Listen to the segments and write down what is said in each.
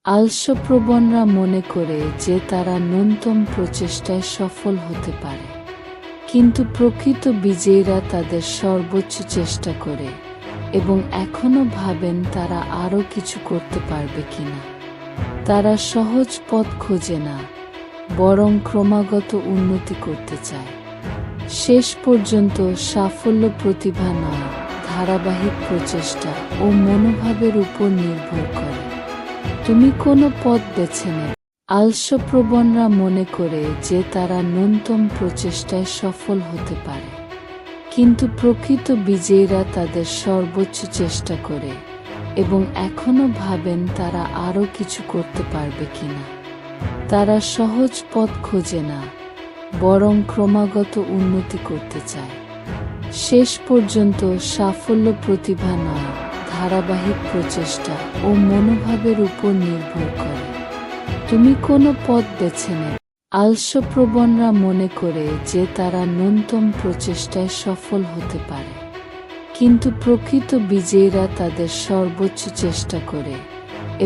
আলস্যপ্রবণরা মনে করে যে তারা ন্যূনতম প্রচেষ্টায় সফল হতে পারে, কিন্তু প্রকৃত বিজয়ীরা তাদের সর্বোচ্চ চেষ্টা করে এবং এখনও ভাবেন তারা আরও কিছু করতে পারবে কিনা। তারা সহজ পথ খোঁজে না, বরং ক্রমাগত উন্নতি করতে চায়। শেষ পর্যন্ত সাফল্য প্রতিভা নয়, ধারাবাহিক প্রচেষ্টা ও মনোভাবের উপর নির্ভর করে। তুমি কোনো পথ বেছে নাও। আলস্যপ্রবণরা মনে করে যে তারা ন্যূনতম প্রচেষ্টায় সফল হতে পারে, কিন্তু প্রকৃত বিজয়ীরা তাদের সর্বোচ্চ চেষ্টা করে এবং এখনও ভাবেন তারা আরও কিছু করতে পারবে কিনা। তারা সহজ পথ খোঁজে না, বরং ক্রমাগত উন্নতি করতে চায়। শেষ পর্যন্ত সাফল্য প্রতিভা নয়, ধারাবাহিক প্রচেষ্টা ও মনোভাবের উপর নির্ভর করে। তুমি কোনো পথ বেছে নাও। আলস্যপ্রবণরা মনে করে যে তারা ন্যূনতম প্রচেষ্টায় সফল হতে পারে, কিন্তু প্রকৃত বিজয়ীরা তাদের সর্বোচ্চ চেষ্টা করে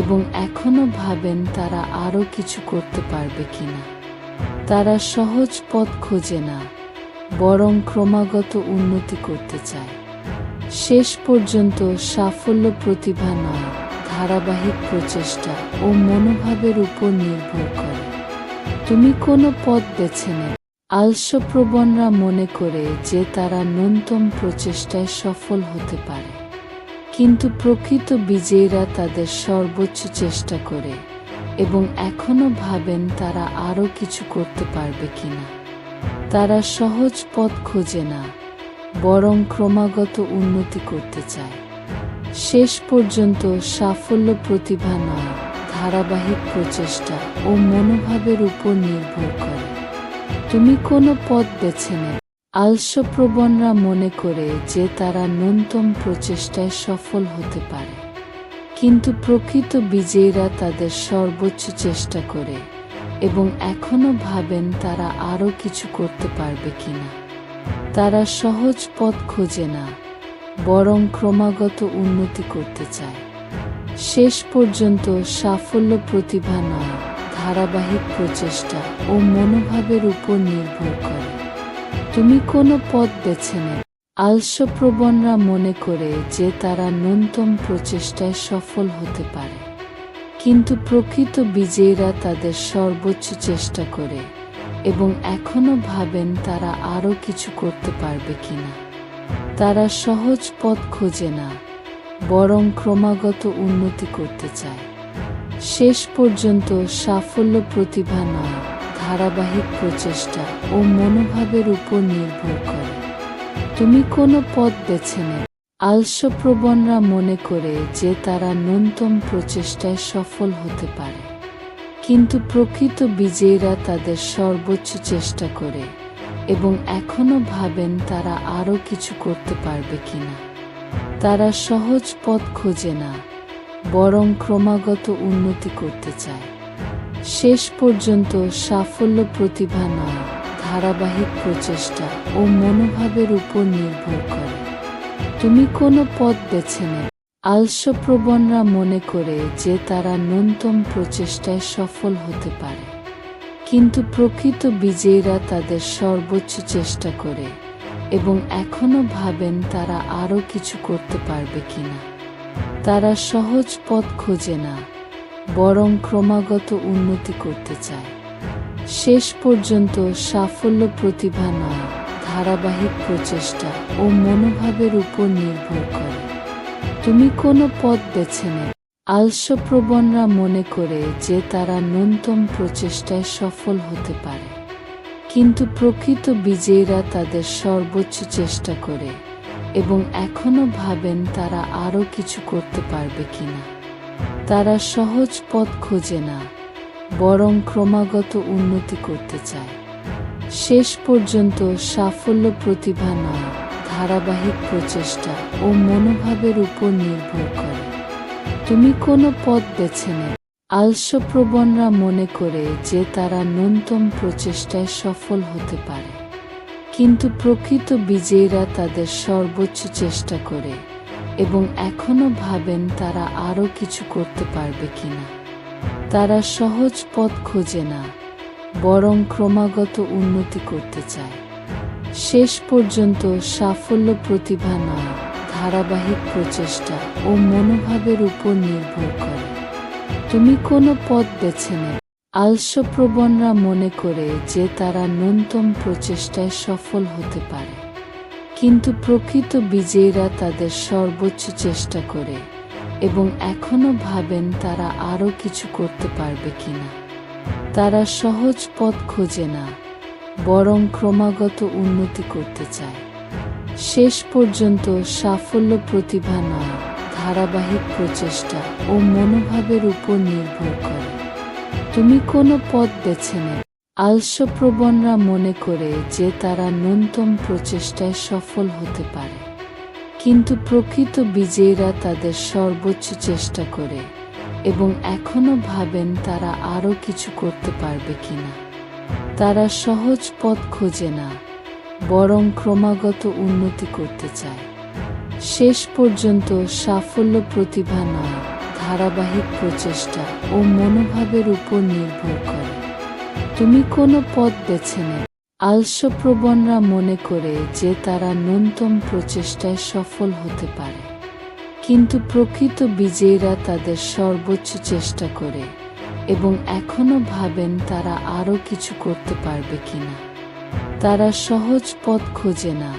এবং এখনও ভাবেন তারা আরও কিছু করতে পারবে কিনা। তারা সহজ পথ খোঁজে না, বরং ক্রমাগত উন্নতি করতে চায়। শেষ পর্যন্ত সাফল্য প্রতিভা নয়, ধারাবাহিক প্রচেষ্টা ও মনোভাবের উপর নির্ভর করে। তুমি কোনো পথ বেছে নাও। আলস্যপ্রবণরা মনে করে যে তারা ন্যূনতম প্রচেষ্টায় সফল হতে পারে, কিন্তু প্রকৃত বিজয়ীরা তাদের সর্বোচ্চ চেষ্টা করে এবং এখনও ভাবেন তারা আরও কিছু করতে পারবে কিনা। তারা সহজ পথ খোঁজে না, বরং ক্রমাগত উন্নতি করতে চায়। শেষ পর্যন্ত সাফল্য প্রতিভা নয়, ধারাবাহিক প্রচেষ্টা ও মনোভাবের উপর নির্ভর করে। তুমি কোনো পথ বেছে নাও। আলস্যপ্রবণরা মনে করে যে তারা ন্যূনতম প্রচেষ্টায় সফল হতে পারে, কিন্তু প্রকৃত বিজয়ীরা তাদের সর্বোচ্চ চেষ্টা করে এবং এখনও ভাবেন তারা আরও কিছু করতে পারবে কিনা। তারা সহজ পথ খোঁজে না, বরং ক্রমাগত উন্নতি করতে চায়। শেষ পর্যন্ত সাফল্য প্রতিভা নয়, ধারাবাহিক প্রচেষ্টা ও মনোভাবের উপর নির্ভর করে। তুমি কোনো পথ বেছে নাও। আলস্যপ্রবণরা মনে করে যে তারা ন্যূনতম প্রচেষ্টায় সফল হতে পারে, কিন্তু প্রকৃত বিজয়ীরা তাদের সর্বোচ্চ চেষ্টা করে এবং এখনও ভাবেন তারা আরও কিছু করতে পারবে কিনা। তারা সহজ পথ খোঁজে না, বরং ক্রমাগত উন্নতি করতে চায়। শেষ পর্যন্ত সাফল্য প্রতিভা নয়, ধারাবাহিক প্রচেষ্টা ও মনোভাবের উপর নির্ভর করে। তুমি কোনো পথ বেছে নাও। আলস্যপ্রবণরা মনে করে যে তারা ন্যূনতম প্রচেষ্টায় সফল হতে পারে, কিন্তু প্রকৃত বিজয়ীরা তাদের সর্বোচ্চ চেষ্টা করে এবং এখনও ভাবেন তারা আরও কিছু করতে পারবে কিনা। তারা সহজ পথ খোঁজে না, বরং ক্রমাগত উন্নতি করতে চায়। শেষ পর্যন্ত সাফল্য প্রতিভা নয়, ধারাবাহিক প্রচেষ্টা ও মনোভাবের উপর নির্ভর করে। তুমি কোনো পথ বেছে নাও। আলস্যপ্রবণরা মনে করে যে তারা ন্যূনতম প্রচেষ্টায় সফল হতে পারে, কিন্তু প্রকৃত বিজয়ীরা তাদের সর্বোচ্চ চেষ্টা করে এবং এখনও ভাবেন তারা আরও কিছু করতে পারবে কিনা। তারা সহজ পথ খোঁজে না, বরং ক্রমাগত উন্নতি করতে চায়। শেষ পর্যন্ত সাফল্য প্রতিভা নয়, ধারাবাহিক প্রচেষ্টা ও মনোভাবের উপর নির্ভর করে। তুমি কোনো পথ বেছে নাও। আলস্যপ্রবণরা মনে করে যে তারা ন্যূনতম প্রচেষ্টায় সফল হতে পারে, কিন্তু প্রকৃত বিজয়ীরা তাদের সর্বোচ্চ চেষ্টা করে এবং এখনও ভাবেন তারা আরও কিছু করতে পারবে কিনা। তারা সহজ পথ খোঁজে না, বরং ক্রমাগত উন্নতি করতে চায়। শেষ পর্যন্ত সাফল্য প্রতিভা নয়, ধারাবাহিক প্রচেষ্টা ও মনোভাবের উপর নির্ভর করে। তুমি কোনো পথ বেছে নাও। আলস্যপ্রবণরা মনে করে যে তারা ন্যূনতম প্রচেষ্টায় সফল হতে পারে, কিন্তু প্রকৃত বিজয়ীরা তাদের সর্বোচ্চ চেষ্টা করে এবং এখনও ভাবেন তারা আরও কিছু করতে পারবে কিনা। তারা সহজ পথ খোঁজে না, বরং ক্রমাগত উন্নতি করতে চায়। শেষ পর্যন্ত সাফল্য প্রতিভা নয়, ধারাবাহিক প্রচেষ্টা ও মনোভাবের উপর নির্ভর করে। তুমি কোনো পথ বেছে নাও। আলস্যপ্রবণরা মনে করে যে তারা ন্যূনতম প্রচেষ্টায় সফল হতে পারে, কিন্তু প্রকৃত বিজয়ীরা তাদের সর্বোচ্চ চেষ্টা করে এবং এখনো ভাবেন তারা আরও কিছু করতে পারবে কিনা। তারা সহজ পথ খোঁজে না, বরং ক্রমাগত উন্নতি করতে চায়। শেষ পর্যন্ত সাফল্য প্রতিভা নয়, ধারাবাহিক প্রচেষ্টা ও মনোভাবের উপর নির্ভর করে। তুমি কোনো পথ বেছে নাও। আলস্যপ্রবণরা মনে করে যে তারা ন্যূনতম প্রচেষ্টায় সফল হতে পারে, কিন্তু প্রকৃত বিজয়ীরা তাদের সর্বোচ্চ চেষ্টা করে এবং এখনো ভাবেন তারা আরও কিছু করতে পারবে কিনা। তারা সহজ পথ খোঁজে না, বরং ক্রমাগত উন্নতি করতে চায়। শেষ পর্যন্ত সাফল্য প্রতিভা নয়, ধারাবাহিক প্রচেষ্টা ও মনোভাবের উপর নির্ভর করে। তুমি কোনো পথ বেছে নাও। আলস্যপ্রবণরা মনে করে যে তারা ন্যূনতম প্রচেষ্টায় সফল হতে পারে, কিন্তু প্রকৃত বিজয়ীরা তাদের সর্বোচ্চ চেষ্টা করে এবং এখনো ভাবেন তারা আরও কিছু করতে পারবে কিনা। তারা সহজ পথ খোঁজে না,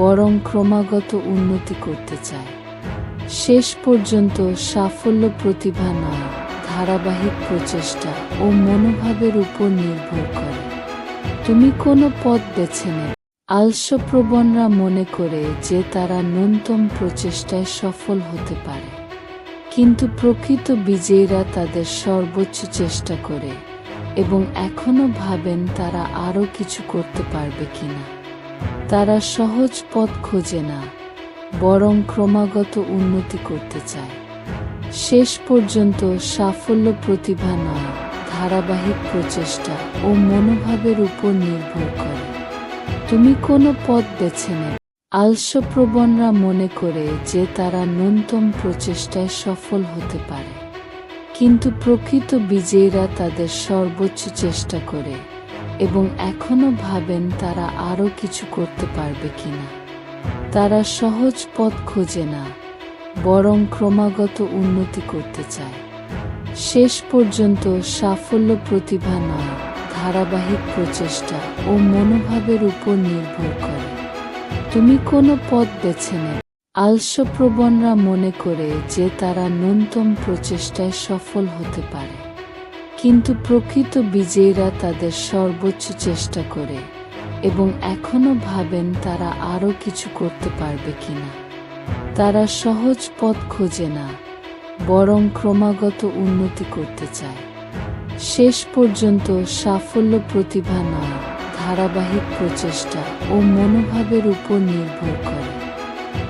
বরং ক্রমাগত উন্নতি করতে চায়। শেষ পর্যন্ত সাফল্য প্রতিভা নয়, ধারাবাহিক প্রচেষ্টা ও মনোভাবের উপর নির্ভর করে। তুমি কোনো পথ বেছে নাও। আলস্যপ্রবণরা মনে করে যে তারা ন্যূনতম প্রচেষ্টায় সফল হতে পারে, কিন্তু প্রকৃত বিজয়ীরা তাদের সর্বোচ্চ চেষ্টা করে এবং এখনো ভাবেন তারা আরও কিছু করতে পারবে কিনা। তারা সহজ পথ খোঁজে না, বরং ক্রমাগত উন্নতি করতে চায়। শেষ পর্যন্ত সাফল্য প্রতিভা নয়, ধারাবাহিক প্রচেষ্টা ও মনোভাবের উপর নির্ভর করে। তুমি কোনো পথ বেছে নাও। আলস্যপ্রবণরা মনে করে যে তারা ন্যূনতম প্রচেষ্টায় সফল হতে পারে, কিন্তু প্রকৃত বিজয়ীরা তাদের সর্বোচ্চ চেষ্টা করে এবং এখনো ভাবেন তারা আরও কিছু করতে পারবে কিনা। তারা সহজ পথ খোঁজে না, বরং ক্রমাগত উন্নতি করতে চায়। শেষ পর্যন্ত সাফল্য প্রতিভা নয়, ধারাবাহিক প্রচেষ্টা ও মনোভাবের উপর নির্ভর করে। তুমি কোনো পথ বেছে নাও। আলস্যপ্রবণরা মনে করে যে তারা ন্যূনতম প্রচেষ্টায় সফল হতে পারে, কিন্তু প্রকৃত বিজয়ীরা তাদের সর্বোচ্চ চেষ্টা করে এবং এখনো ভাবেন তারা আরও কিছু করতে পারবে কিনা। তারা সহজ পথ খোঁজে না, বরং ক্রমাগত উন্নতি করতে চায়। শেষ পর্যন্ত সাফল্য প্রতিভা নয়, ধারাবাহিক প্রচেষ্টা ও মনোভাবের উপর নির্ভর করে।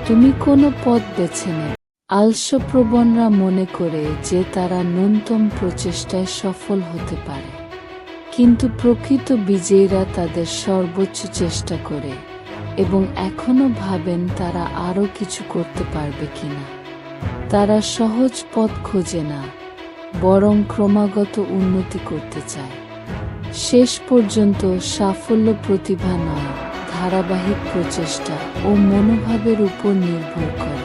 তুমি কোনো পথ বেছে নাও। আলস্যপ্রবণরা মনে করে যে তারা ন্যূনতম প্রচেষ্টায় সফল হতে পারে, কিন্তু প্রকৃত বিজয়ীরা তাদের সর্বোচ্চ চেষ্টা করে এবং এখনো ভাবেন তারা আরও কিছু করতে পারবে কিনা। তারা সহজ পথ খোঁজে না, বরং ক্রমাগত উন্নতি করতে চায়। শেষ পর্যন্ত সাফল্য প্রতিভা নয়, ধারাবাহিক প্রচেষ্টা ও মনোভাবের উপর নির্ভর করে।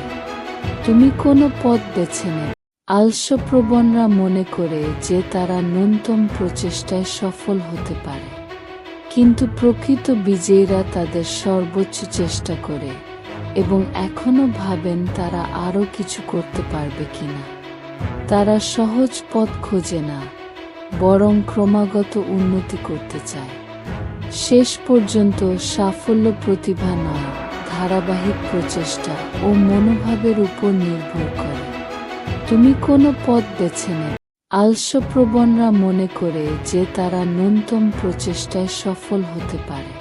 তুমি কোনো পথ বেছে নাও। আলস্যপ্রবণরা মনে করে যে তারা ন্যূনতম প্রচেষ্টায় সফল হতে পারে, কিন্তু প্রকৃত বিজয়ীরা তাদের সর্বোচ্চ চেষ্টা করে এবং এখনো ভাবেন তারা আরও কিছু করতে পারবে কিনা। তারা সহজ পথ খোঁজে না, বরং ক্রমাগত উন্নতি করতে চায়। শেষ পর্যন্ত সাফল্য প্রতিভা নয়, ধারাবাহিক প্রচেষ্টা ও মনোভাবের উপর নির্ভর করে। তুমি কোনো পথ বেছে নাও। আলস্যপ্রবণরা মনে করে যে তারা ন্যূনতম প্রচেষ্টায় সফল হতে পারে,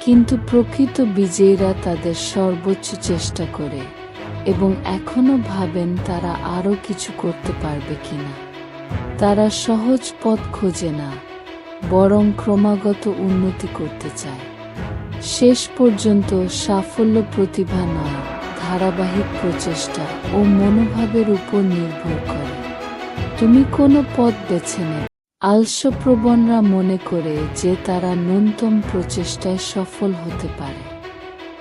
কিন্তু প্রকৃত বিজয়ীরা তাদের সর্বোচ্চ চেষ্টা করে এবং এখনো ভাবেন তারা আরও কিছু করতে পারবে কিনা। তারা সহজ পথ খোঁজে না, বরং ক্রমাগত উন্নতি করতে চায়। শেষ পর্যন্ত সাফল্য প্রতিভা নয়, ধারাবাহিক প্রচেষ্টা ও মনোভাবের উপর নির্ভর করে। তুমি কোনো পথ বেছে নেবে। আলস্যপ্রবণরা মনে করে যে তারা ন্যূনতম প্রচেষ্টায় সফল হতে পারে,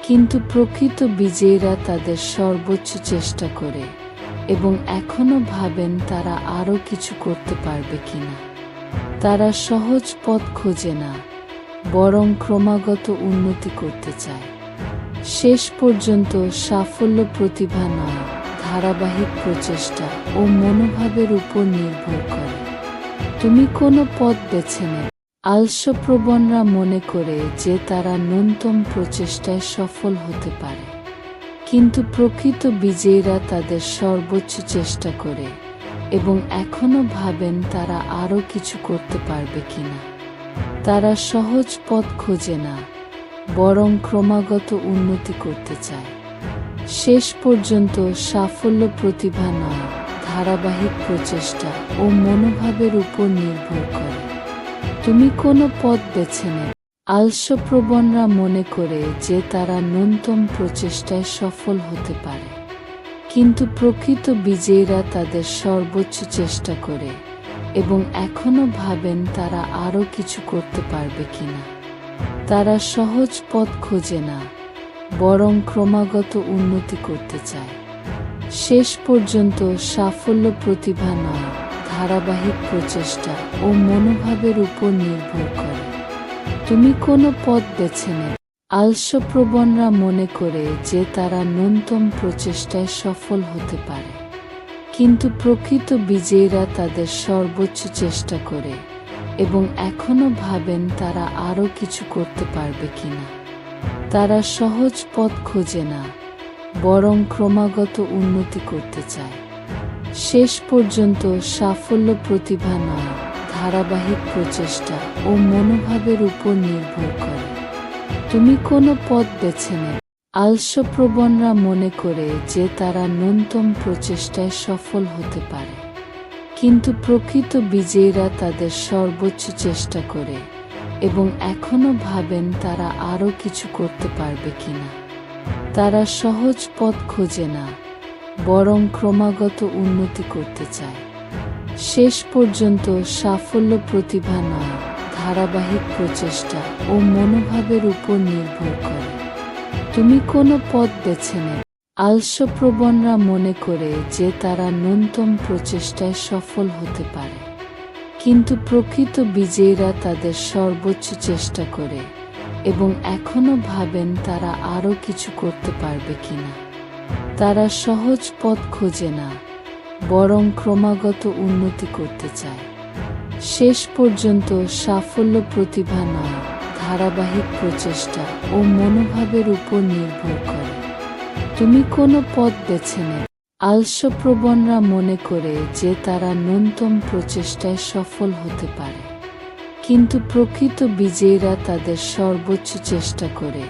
কিন্তু প্রকৃত বিজয়ীরা তাদের সর্বোচ্চ চেষ্টা করে এবং এখনো ভাবেন তারা আরও কিছু করতে পারবে কিনা। তারা সহজ পথ খোঁজে না, বরং ক্রমাগত উন্নতি করতে চায়। শেষ পর্যন্ত সাফল্য প্রতিভা নয়, ধারাবাহিক প্রচেষ্টা ও মনোভাবের উপর নির্ভর করে। তুমি কোনো পথ বেছে নেবে। আলস্যপ্রবণরা মনে করে যে তারা ন্যূনতম প্রচেষ্টায় সফল হতে পারে, কিন্তু প্রকৃত বিজয়ীরা তাদের সর্বোচ্চ চেষ্টা করে এবং এখনো ভাবেন তারা আরও কিছু করতে পারবে কিনা। তারা সহজ পথ খোঁজে না, বরং ক্রমাগত উন্নতি করতে চায়। শেষ পর্যন্ত সাফল্য প্রতিভা নয়, ধারাবাহিক প্রচেষ্টা ও মনোভাবের উপর নির্ভর করে। তুমি কোনো পথ বেছে নেবে। আলস্যপ্রবণরা মনে করে যে তারা ন্যূনতম প্রচেষ্টায় সফল হতে পারে, কিন্তু প্রকৃত বিজয়ীরা তাদের সর্বোচ্চ চেষ্টা করে এবং এখনো ভাবেন তারা আরও কিছু করতে পারবে কিনা। তারা সহজ পথ খোঁজে না, বরং ক্রমাগত উন্নতি করতে চায়। শেষ পর্যন্ত সাফল্য প্রতিভা নয়, ধারাবাহিক প্রচেষ্টা ও মনোভাবের উপর নির্ভর করে। তুমি কোনো পথ বেছে নেবে। আলস্যপ্রবণরা মনে করে যে তারা ন্যূনতম প্রচেষ্টায় সফল হতে পারে, কিন্তু প্রকৃত বিজয়ীরা তাদের সর্বোচ্চ চেষ্টা করে এবং এখনো ভাবেন তারা আরও কিছু করতে পারবে কিনা। তারা সহজ পথ খোঁজে না, বরং ক্রমাগত উন্নতি করতে চায়। শেষ পর্যন্ত সাফল্য প্রতিভা নয়, ধারাবাহিক প্রচেষ্টা ও মনোভাবের উপর নির্ভর করে। তুমি কোনো পথ বেছে নেবে। আলস্যপ্রবণরা মনে করে যে তারা ন্যূনতম প্রচেষ্টায় সফল হতে পারে, কিন্তু প্রকৃত বিজয়ীরা তাদের সর্বোচ্চ চেষ্টা করে এবং এখনো ভাবেন তারা আরও কিছু করতে পারবে কিনা। তারা সহজ পথ খোঁজে না, বরং ক্রমাগত উন্নতি করতে চায়। শেষ পর্যন্ত সাফল্য প্রতিভা নয়, ধারাবাহিক প্রচেষ্টা ও মনোভাবের উপর নির্ভর করে। তুমি কোনো পথ বেছে নেবে। আলস্যপ্রবণরা মনে করে যে তারা ন্যূনতম প্রচেষ্টায় সফল হতে পারে, কিন্তু প্রকৃত বিজয়ীরা তাদের সর্বোচ্চ চেষ্টা করে এবং এখনো ভাবেন তারা আরও কিছু করতে পারবে কিনা। তারা সহজ পথ খোঁজে না, বরং ক্রমাগত উন্নতি করতে চায়। শেষ পর্যন্ত সাফল্য প্রতিভা নয়, ধারাবাহিক প্রচেষ্টা ও মনোভাবের উপর নির্ভর করে। তুমি কোনো পথ বেছে নেবে। আলস্যপ্রবণরা মনে করে যে তারা ন্যূনতম প্রচেষ্টায় সফল হতে পারে, কিন্তু প্রকৃত বিজয়ীরা তাদের সর্বোচ্চ চেষ্টা করে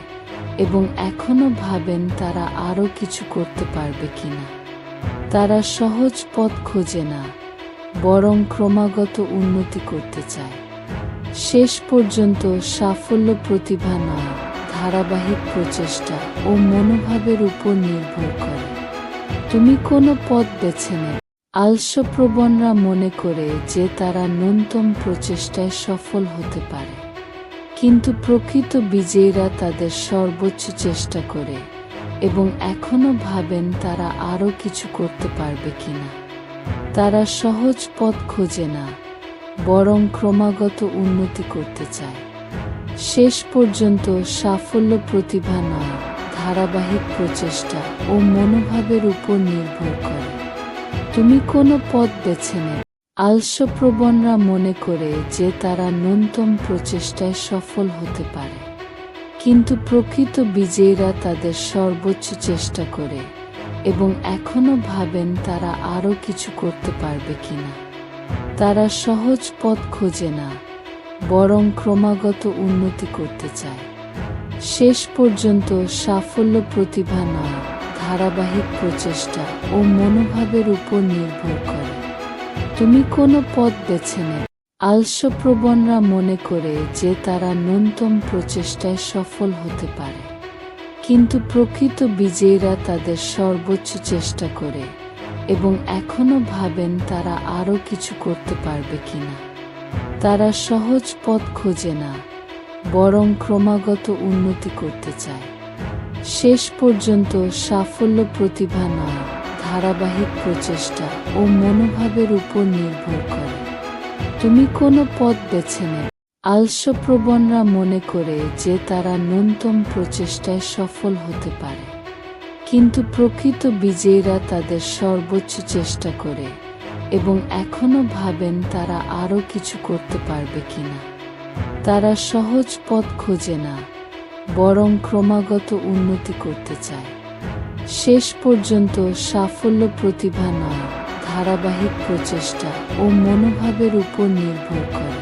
এবং এখনো ভাবেন তারা আরও কিছু করতে পারবে কিনা। তারা সহজ পথ খোঁজে না, বরং ক্রমাগত উন্নতি করতে চায়। শেষ পর্যন্ত সাফল্য প্রতিভা নয়, ধারাবাহিক প্রচেষ্টা ও মনোভাবের উপর নির্ভর করে। তুমি কোনো পথ বেছে নেবে। আলস্যপ্রবণরা মনে করে যে তারা ন্যূনতম প্রচেষ্টায় সফল হতে পারে, কিন্তু প্রকৃত বিজয়ীরা তাদের সর্বোচ্চ চেষ্টা করে এবং এখনো ভাবেন তারা আরও কিছু করতে পারবে কিনা। তারা সহজ পথ খোঁজে না, বরং ক্রমাগত উন্নতি করতে চায়। শেষ পর্যন্ত সাফল্য প্রতিভা নয়, ধারাবাহিক প্রচেষ্টা ও মনোভাবের উপর নির্ভর করে। তুমি কোনো পথ বেছে নেবে। আলস্যপ্রবণরা মনে করে যে তারা ন্যূনতম প্রচেষ্টায় সফল হতে পারে, কিন্তু প্রকৃত বিজয়ীরা তাদের সর্বোচ্চ চেষ্টা করে এবং এখনো ভাবেন তারা আরও কিছু করতে পারবে কিনা। তারা সহজ পথ খোঁজে না, বরং ক্রমাগত উন্নতি করতে চায়। শেষ পর্যন্ত সাফল্য প্রতিভা নয়, ধারাবাহিক প্রচেষ্টা ও মনোভাবের উপর নির্ভর করে। তুমি কোনো পথ বেছে নেবে। আলস্যপ্রবণরা মনে করে যে তারা ন্যূনতম প্রচেষ্টায় সফল হতে পারে, কিন্তু প্রকৃত বিজয়ীরা তাদের সর্বোচ্চ চেষ্টা করে এবং এখনো ভাবেন তারা আরও কিছু করতে পারবে কিনা। তারা সহজ পথ খোঁজে না, বরং ক্রমাগত উন্নতি করতে চায়। শেষ পর্যন্ত সাফল্য প্রতিভা নয়, ধারাবাহিক প্রচেষ্টা ও মনোভাবের উপর নির্ভর করে। তুমি কোনো পথ বেছে নেবে। আলস্যপ্রবণরা মনে করে যে তারা ন্যূনতম প্রচেষ্টায় সফল হতে পারে, কিন্তু প্রকৃত বিজয়ীরা তাদের সর্বোচ্চ চেষ্টা করে এবং এখনো ভাবেন তারা আরও কিছু করতে পারবে কিনা। তারা সহজ পথ খোঁজে না, বরং ক্রমাগত উন্নতি করতে চায়। শেষ পর্যন্ত সাফল্য প্রতিভা নয়, ধারাবাহিক প্রচেষ্টা ও মনোভাবের উপর নির্ভর করে।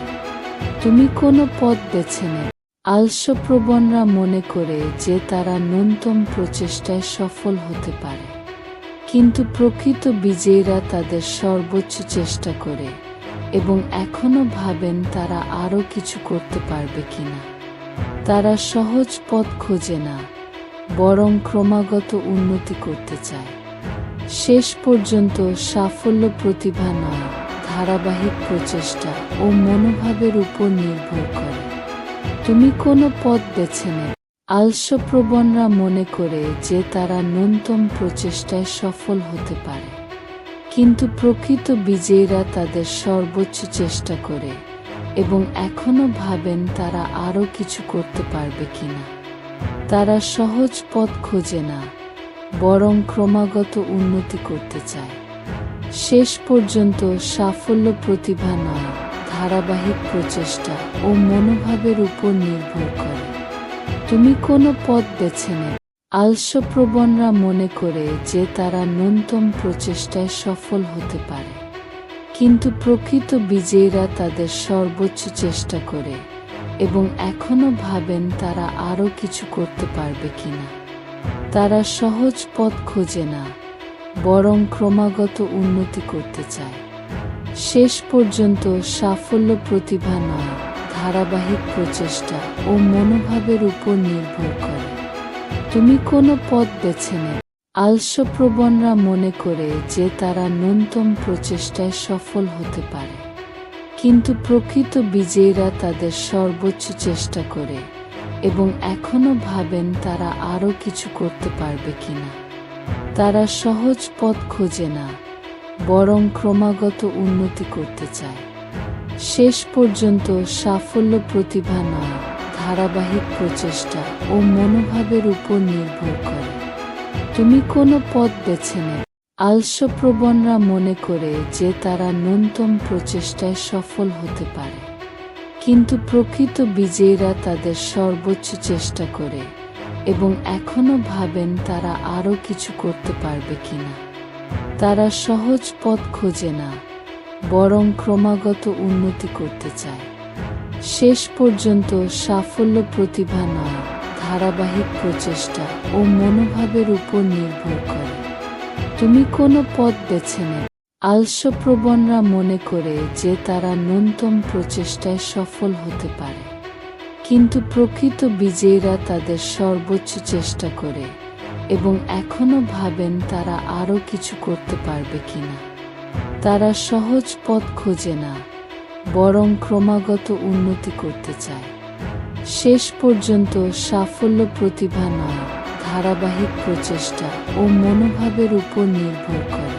তুমি কোনো পথ বেছে নেবে। আলস্যপ্রবণরা মনে করে যে তারা ন্যূনতম প্রচেষ্টায় সফল হতে পারে, কিন্তু প্রকৃত বিজয়ীরা তাদের সর্বোচ্চ চেষ্টা করে এবং এখনো ভাবেন তারা আরও কিছু করতে পারবে কিনা। তারা সহজ পথ খোঁজে না, বরং ক্রমাগত উন্নতি করতে চায়। শেষ পর্যন্ত সাফল্য প্রতিভা নয়, ধারাবাহিক প্রচেষ্টা ও মনোভাবের উপর নির্ভর করে। তুমি কোনো পথ বেছে নেবে। আলস্যপ্রবণরা মনে করে যে তারা ন্যূনতম প্রচেষ্টায় সফল হতে পারে, কিন্তু প্রকৃত বিজয়ীরা তাদের সর্বোচ্চ চেষ্টা করে এবং এখনো ভাবেন তারা আরও কিছু করতে পারবে কিনা। তারা সহজ পথ খোঁজে না, বরং ক্রমাগত উন্নতি করতে চায়। শেষ পর্যন্ত সাফল্য প্রতিভা নয়, ধারাবাহিক প্রচেষ্টা ও মনোভাবের উপর নির্ভর করে। তুমি কোনো পথ বেছে নেবে। আলস্যপ্রবণরা মনে করে যে তারা ন্যূনতম প্রচেষ্টায় সফল হতে পারে, কিন্তু প্রকৃত বিজয়ীরা তাদের সর্বোচ্চ চেষ্টা করে এবং এখনো ভাবেন তারা আরও কিছু করতে পারবে কিনা। তারা সহজ পথ খোঁজে না, বরং ক্রমাগত উন্নতি করতে চায়। শেষ পর্যন্ত সাফল্য প্রতিভা নয়, ধারাবাহিক প্রচেষ্টা ও মনোভাবের উপর নির্ভর করে। তুমি কোনো পথ বেছে নেবে। আলস্যপ্রবণরা মনে করে যে তারা ন্যূনতম প্রচেষ্টায় সফল হতে পারে, কিন্তু প্রকৃত বিজয়ীরা তাদের সর্বোচ্চ চেষ্টা করে এবং এখনো ভাবেন তারা আরও কিছু করতে পারবে কিনা। তারা সহজ পথ খোঁজে না, বরং ক্রমাগত উন্নতি করতে চায়। শেষ পর্যন্ত সাফল্য প্রতিভা নয়, ধারাবাহিক প্রচেষ্টা ও মনোভাবের উপর নির্ভর করে। তুমি কোনো পথ বেছে নেবে। আলস্যপ্রবণরা মনে করে যে তারা ন্যূনতম প্রচেষ্টায় সফল হতে পারে, কিন্তু প্রকৃত বিজয়ীরা তাদের সর্বোচ্চ চেষ্টা করে এবং এখনো ভাবেন তারা আরও কিছু করতে পারবে কিনা। তারা সহজ পথ খোঁজে না, বরং ক্রমাগত উন্নতি করতে চায়। শেষ পর্যন্ত সাফল্য প্রতিভা নয়, ধারাবাহিক প্রচেষ্টা ও মনোভাবের উপর নির্ভর করে। তুমি কোনো পথ বেছে নেবে। আলস্যপ্রবণরা মনে করে যে তারা ন্যূনতম প্রচেষ্টায় সফল হতে পারে, কিন্তু প্রকৃত বিজয়ীরা তাদের সর্বোচ্চ চেষ্টা করে এবং এখনো ভাবেন তারা আরও কিছু করতে পারবে কিনা। তারা সহজ পথ খোঁজে না, বরং ক্রমাগত উন্নতি করতে চায়। শেষ পর্যন্ত সাফল্য প্রতিভা নয়, ধারাবাহিক প্রচেষ্টা ও মনোভাবের উপর নির্ভর করে।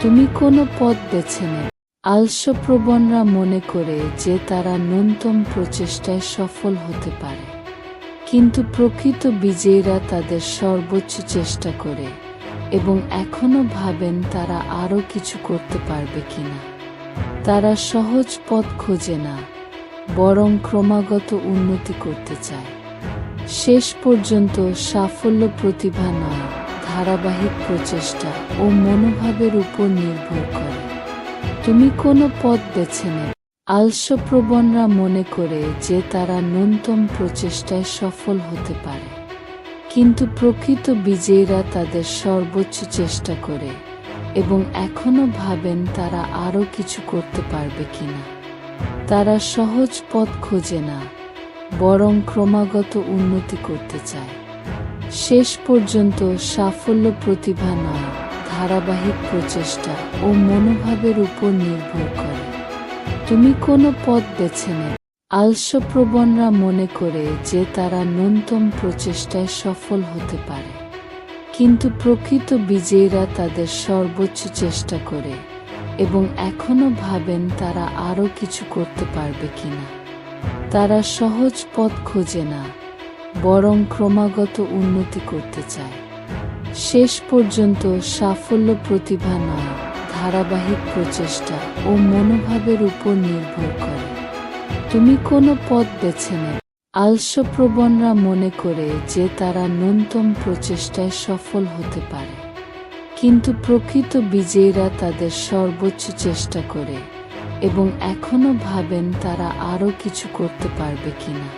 তুমি কোনো পথ বেছে নেবে। আলস্যপ্রবণরা মনে করে যে তারা ন্যূনতম প্রচেষ্টায় সফল হতে পারে, কিন্তু প্রকৃত বিজয়ীরা তাদের সর্বোচ্চ চেষ্টা করে এবং এখনো ভাবেন তারা আরও কিছু করতে পারবে কিনা। তারা সহজ পথ খোঁজে না, বরং ক্রমাগত উন্নতি করতে চায়। শেষ পর্যন্ত সাফল্য প্রতিভা নয়, ধারাবাহিক প্রচেষ্টা ও মনোভাবের উপর নির্ভর করে। তুমি কোনো পথ বেছে নেবে। আলস্যপ্রবণরা মনে করে যে তারা ন্যূনতম প্রচেষ্টায় সফল হতে পারে, কিন্তু প্রকৃত বিজয়ীরা তাদের সর্বোচ্চ চেষ্টা করে এবং এখনো ভাবেন তারা আরও কিছু করতে পারবে কিনা। তারা সহজ পথ খোঁজে না, বরং ক্রমাগত উন্নতি করতে চায়। শেষ পর্যন্ত সাফল্য প্রতিভা নয়, ধারাবাহিক প্রচেষ্টা ও মনোভাবের উপর নির্ভর করে। তুমি কোনো পথ বেছে নেবে। আলস্যপ্রবণরা মনে করে যে তারা ন্যূনতম প্রচেষ্টায় সফল হতে পারে, কিন্তু প্রকৃত বিজয়ীরা তাদের সর্বোচ্চ চেষ্টা করে এবং এখনও ভাবেন তারা আরও কিছু করতে পারবে কিনা। তারা সহজ পথ খোঁজে না, বরং ক্রমাগত উন্নতি করতে চায়। শেষ পর্যন্ত সাফল্য প্রতিভা নয়, ধারাবাহিক প্রচেষ্টা ও মনোভাবের উপর নির্ভর করে। তুমি কোনো পথ বেছে নেবে। আলস্যপ্রবণরা মনে করে যে তারা ন্যূনতম প্রচেষ্টায় সফল হতে পারে, কিন্তু প্রকৃত বিজয়ীরা তাদের সর্বোচ্চ চেষ্টা করে এবং এখনও ভাবেন তারা আরও কিছু করতে পারবে কিনা।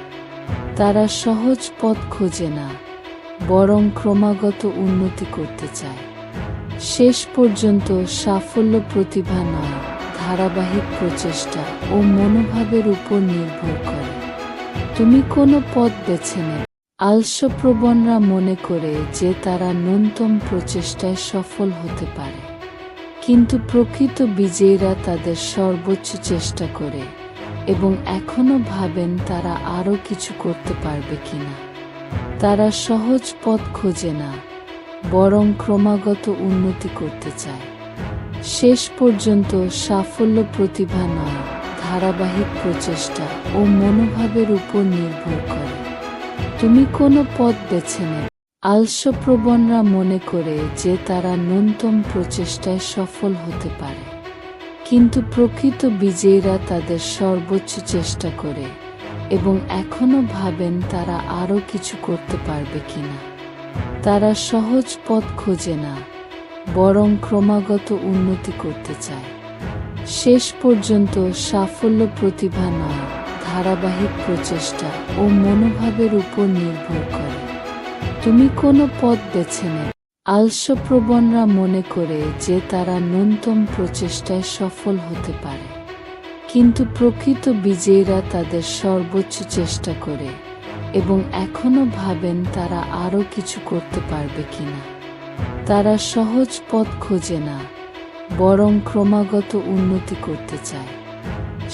তারা সহজ পথ খোঁজে না, বরং ক্রমাগত উন্নতি করতে চায়। শেষ পর্যন্ত সাফল্য প্রতিভা নয়, ধারাবাহিক প্রচেষ্টা ও মনোভাবের উপর নির্ভর করে। তুমি কোনো পথ বেছে নেবে। আলস্যপ্রবণরা মনে করে যে তারা ন্যূনতম প্রচেষ্টায় সফল হতে পারে, কিন্তু প্রকৃত বিজয়ীরা তাদের সর্বোচ্চ চেষ্টা করে এবং এখনও ভাবেন তারা আরও কিছু করতে পারবে কিনা। তারা সহজ পথ খোঁজে না, বরং ক্রমাগত উন্নতি করতে চায়। শেষ পর্যন্ত সাফল্য প্রতিভা নয়, ধারাবাহিক প্রচেষ্টা ও মনোভাবের উপর নির্ভর করে। তুমি কোনো পথ বেছে নেবে। আলস্যপ্রবণরা মনে করে যে তারা ন্যূনতম প্রচেষ্টায় সফল হতে পারে, কিন্তু প্রকৃত বিজয়ীরা তাদের সর্বোচ্চ চেষ্টা করে এবং এখনও ভাবেন তারা আরও কিছু করতে পারবে কিনা। তারা সহজ পথ খোঁজে না, বরং ক্রমাগত উন্নতি করতে চায়। শেষ পর্যন্ত সাফল্য প্রতিভা নয়, ধারাবাহিক প্রচেষ্টা ও মনোভাবের উপর নির্ভর করে। তুমি কোনো পথ বেছে নেবে। আলস্যপ্রবণরা মনে করে যে তারা ন্যূনতম প্রচেষ্টায় সফল হতে পারে, কিন্তু প্রকৃত বিজয়ীরা তাদের সর্বোচ্চ চেষ্টা করে এবং এখনও ভাবেন তারা আরও কিছু করতে পারবে কিনা। তারা সহজ পথ খোঁজে না, বরং ক্রমাগত উন্নতি করতে চায়।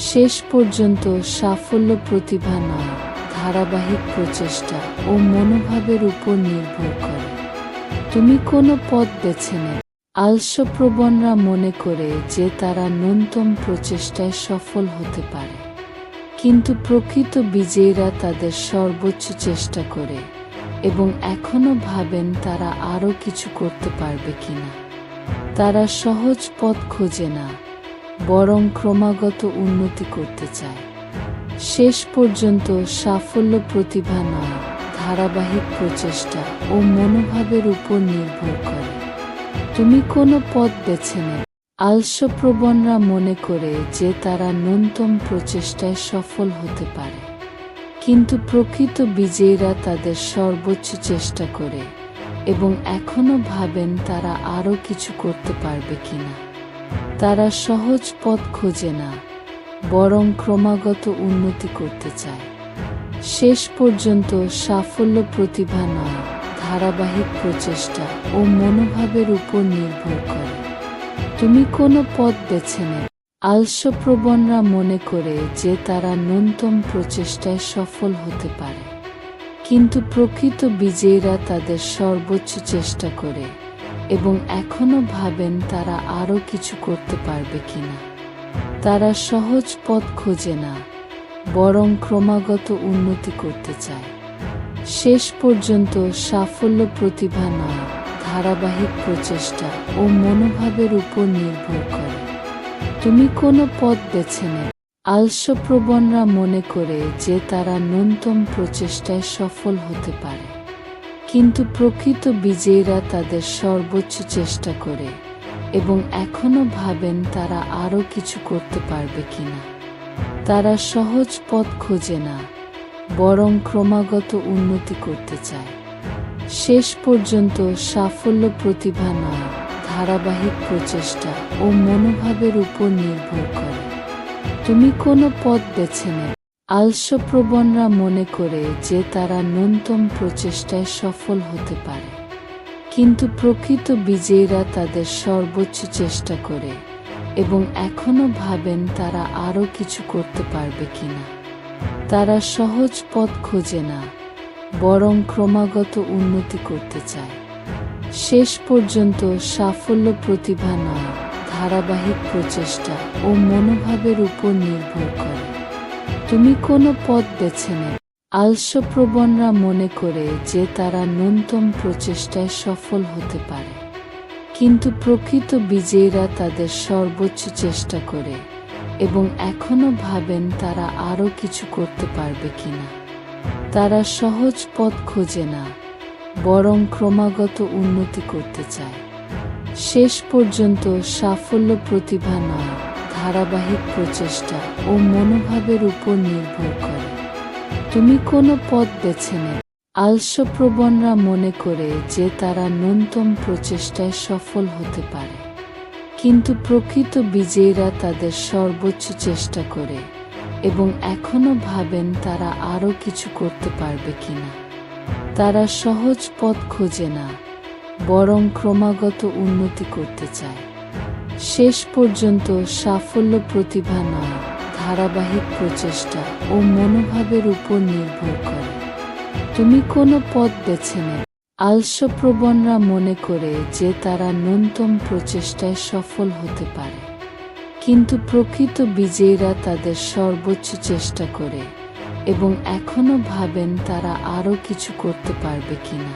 শেষ পর্যন্ত সাফল্য প্রতিভা নয়, ধারাবাহিক প্রচেষ্টা ও মনোভাবের উপর নির্ভর করে। তুমি কোনো পথ বেছে নেবে। আলস্যপ্রবণরা মনে করে যে তারা ন্যূনতম প্রচেষ্টায় সফল হতে পারে, কিন্তু প্রকৃত বিজয়ীরা তাদের সর্বোচ্চ চেষ্টা করে এবং এখনও ভাবেন তারা আরও কিছু করতে পারবে কিনা। তারা সহজ পথ খোঁজে না, বরং ক্রমাগত উন্নতি করতে চায়। শেষ পর্যন্ত সাফল্য প্রতিভা নয়, ধারাবাহিক প্রচেষ্টা ও মনোভাবের উপর নির্ভর করে। তুমি কোনো পথ বেছে নেবে। আলস্যপ্রবণরা মনে করে যে তারা ন্যূনতম প্রচেষ্টায় সফল হতে পারে, কিন্তু প্রকৃত বিজয়ীরা তাদের সর্বোচ্চ চেষ্টা করে এবং এখনও ভাবেন তারা আরও কিছু করতে পারবে কিনা। তারা সহজ পথ খোঁজে না, বরং ক্রমাগত উন্নতি করতে চায়। শেষ পর্যন্ত সাফল্য প্রতিভা নয়, ধারাবাহিক প্রচেষ্টা ও মনোভাবের উপর নির্ভর করে। তুমি কোনো পথ বেছে নেবে। আলস্যপ্রবণরা মনে করে যে তারা ন্যূনতম প্রচেষ্টায় সফল হতে পারে, কিন্তু প্রকৃত বিজয়ীরা তাদের সর্বোচ্চ চেষ্টা করে এবং এখনও ভাবেন তারা আরও কিছু করতে পারবে কিনা। তারা সহজ পথ খোঁজে না, বরং ক্রমাগত উন্নতি করতে চায়। শেষ পর্যন্ত সাফল্য প্রতিভা নয়, ধারাবাহিক প্রচেষ্টা ও মনোভাবের উপর নির্ভর করে। তুমি কোনো পথ বেছে নেবে। আলস্যপ্রবণরা মনে করে যে তারা ন্যূনতম প্রচেষ্টায় সফল হতে পারে, কিন্তু প্রকৃত বিজয়ীরা তাদের সর্বোচ্চ চেষ্টা করে এবং এখনও ভাবেন তারা আরও কিছু করতে পারবে কিনা। তারা সহজ পথ খোঁজে না, বরং ক্রমাগত উন্নতি করতে চায়। শেষ পর্যন্ত সাফল্য প্রতিভা নয়, ধারাবাহিক প্রচেষ্টা ও মনোভাবের উপর নির্ভর করে। তুমি কোনো পথ বেছে নেবে। আলস্যপ্রবণরা মনে করে যে তারা ন্যূনতম প্রচেষ্টায় সফল হতে পারে, কিন্তু প্রকৃত বিজয়ীরা তাদের সর্বোচ্চ চেষ্টা করে এবং এখনো ভাবেন তারা আরও কিছু করতে পারবে কিনা। তারা সহজ পথ খোঁজে না, বরং ক্রমাগত উন্নতি করতে চায়। শেষ পর্যন্ত সাফল্য প্রতিভা নয়, ধারাবাহিক প্রচেষ্টা ও মনোভাবের উপর নির্ভর করে। তুমি কোনো পথ বেছে নেও। আলস্যপ্রবণরা মনে করে যে তারা ন্যূনতম প্রচেষ্টায় সফল হতে পারে, কিন্তু প্রকৃত বিজয়ীরা তাদের সর্বোচ্চ চেষ্টা করে এবং এখনো ভাবেন তারা আরও কিছু করতে পারবে কিনা। তারা সহজ পথ খোঁজে না, বরং ক্রমাগত উন্নতি করতে চায়। শেষ পর্যন্ত সাফল্য প্রতিভা নয়, ধারাবাহিক প্রচেষ্টা ও মনোভাবের উপর নির্ভর করে। তুমি কোনো পথ বেছে নেও। আলস্যপ্রবণরা মনে করে যে তারা ন্যূনতম প্রচেষ্টায় সফল হতে পারে, কিন্তু প্রকৃত বিজয়ীরা তাদের সর্বোচ্চ চেষ্টা করে এবং এখনো ভাবেন তারা আরও কিছু করতে পারবে কিনা। তারা সহজ পথ খোঁজে না, বরং ক্রমাগত উন্নতি করতে চায়। শেষ পর্যন্ত সাফল্য প্রতিভা নয়, ধারাবাহিক প্রচেষ্টা ও মনোভাবের উপর নির্ভর করে। তুমি কোনো পথ বেছে নেও। আলস্যপ্রবণরা মনে করে যে তারা ন্যূনতম প্রচেষ্টায় সফল হতে পারে, কিন্তু প্রকৃত বিজয়ীরা তাদের সর্বোচ্চ চেষ্টা করে এবং এখনো ভাবেন তারা আরও কিছু করতে পারবে কিনা।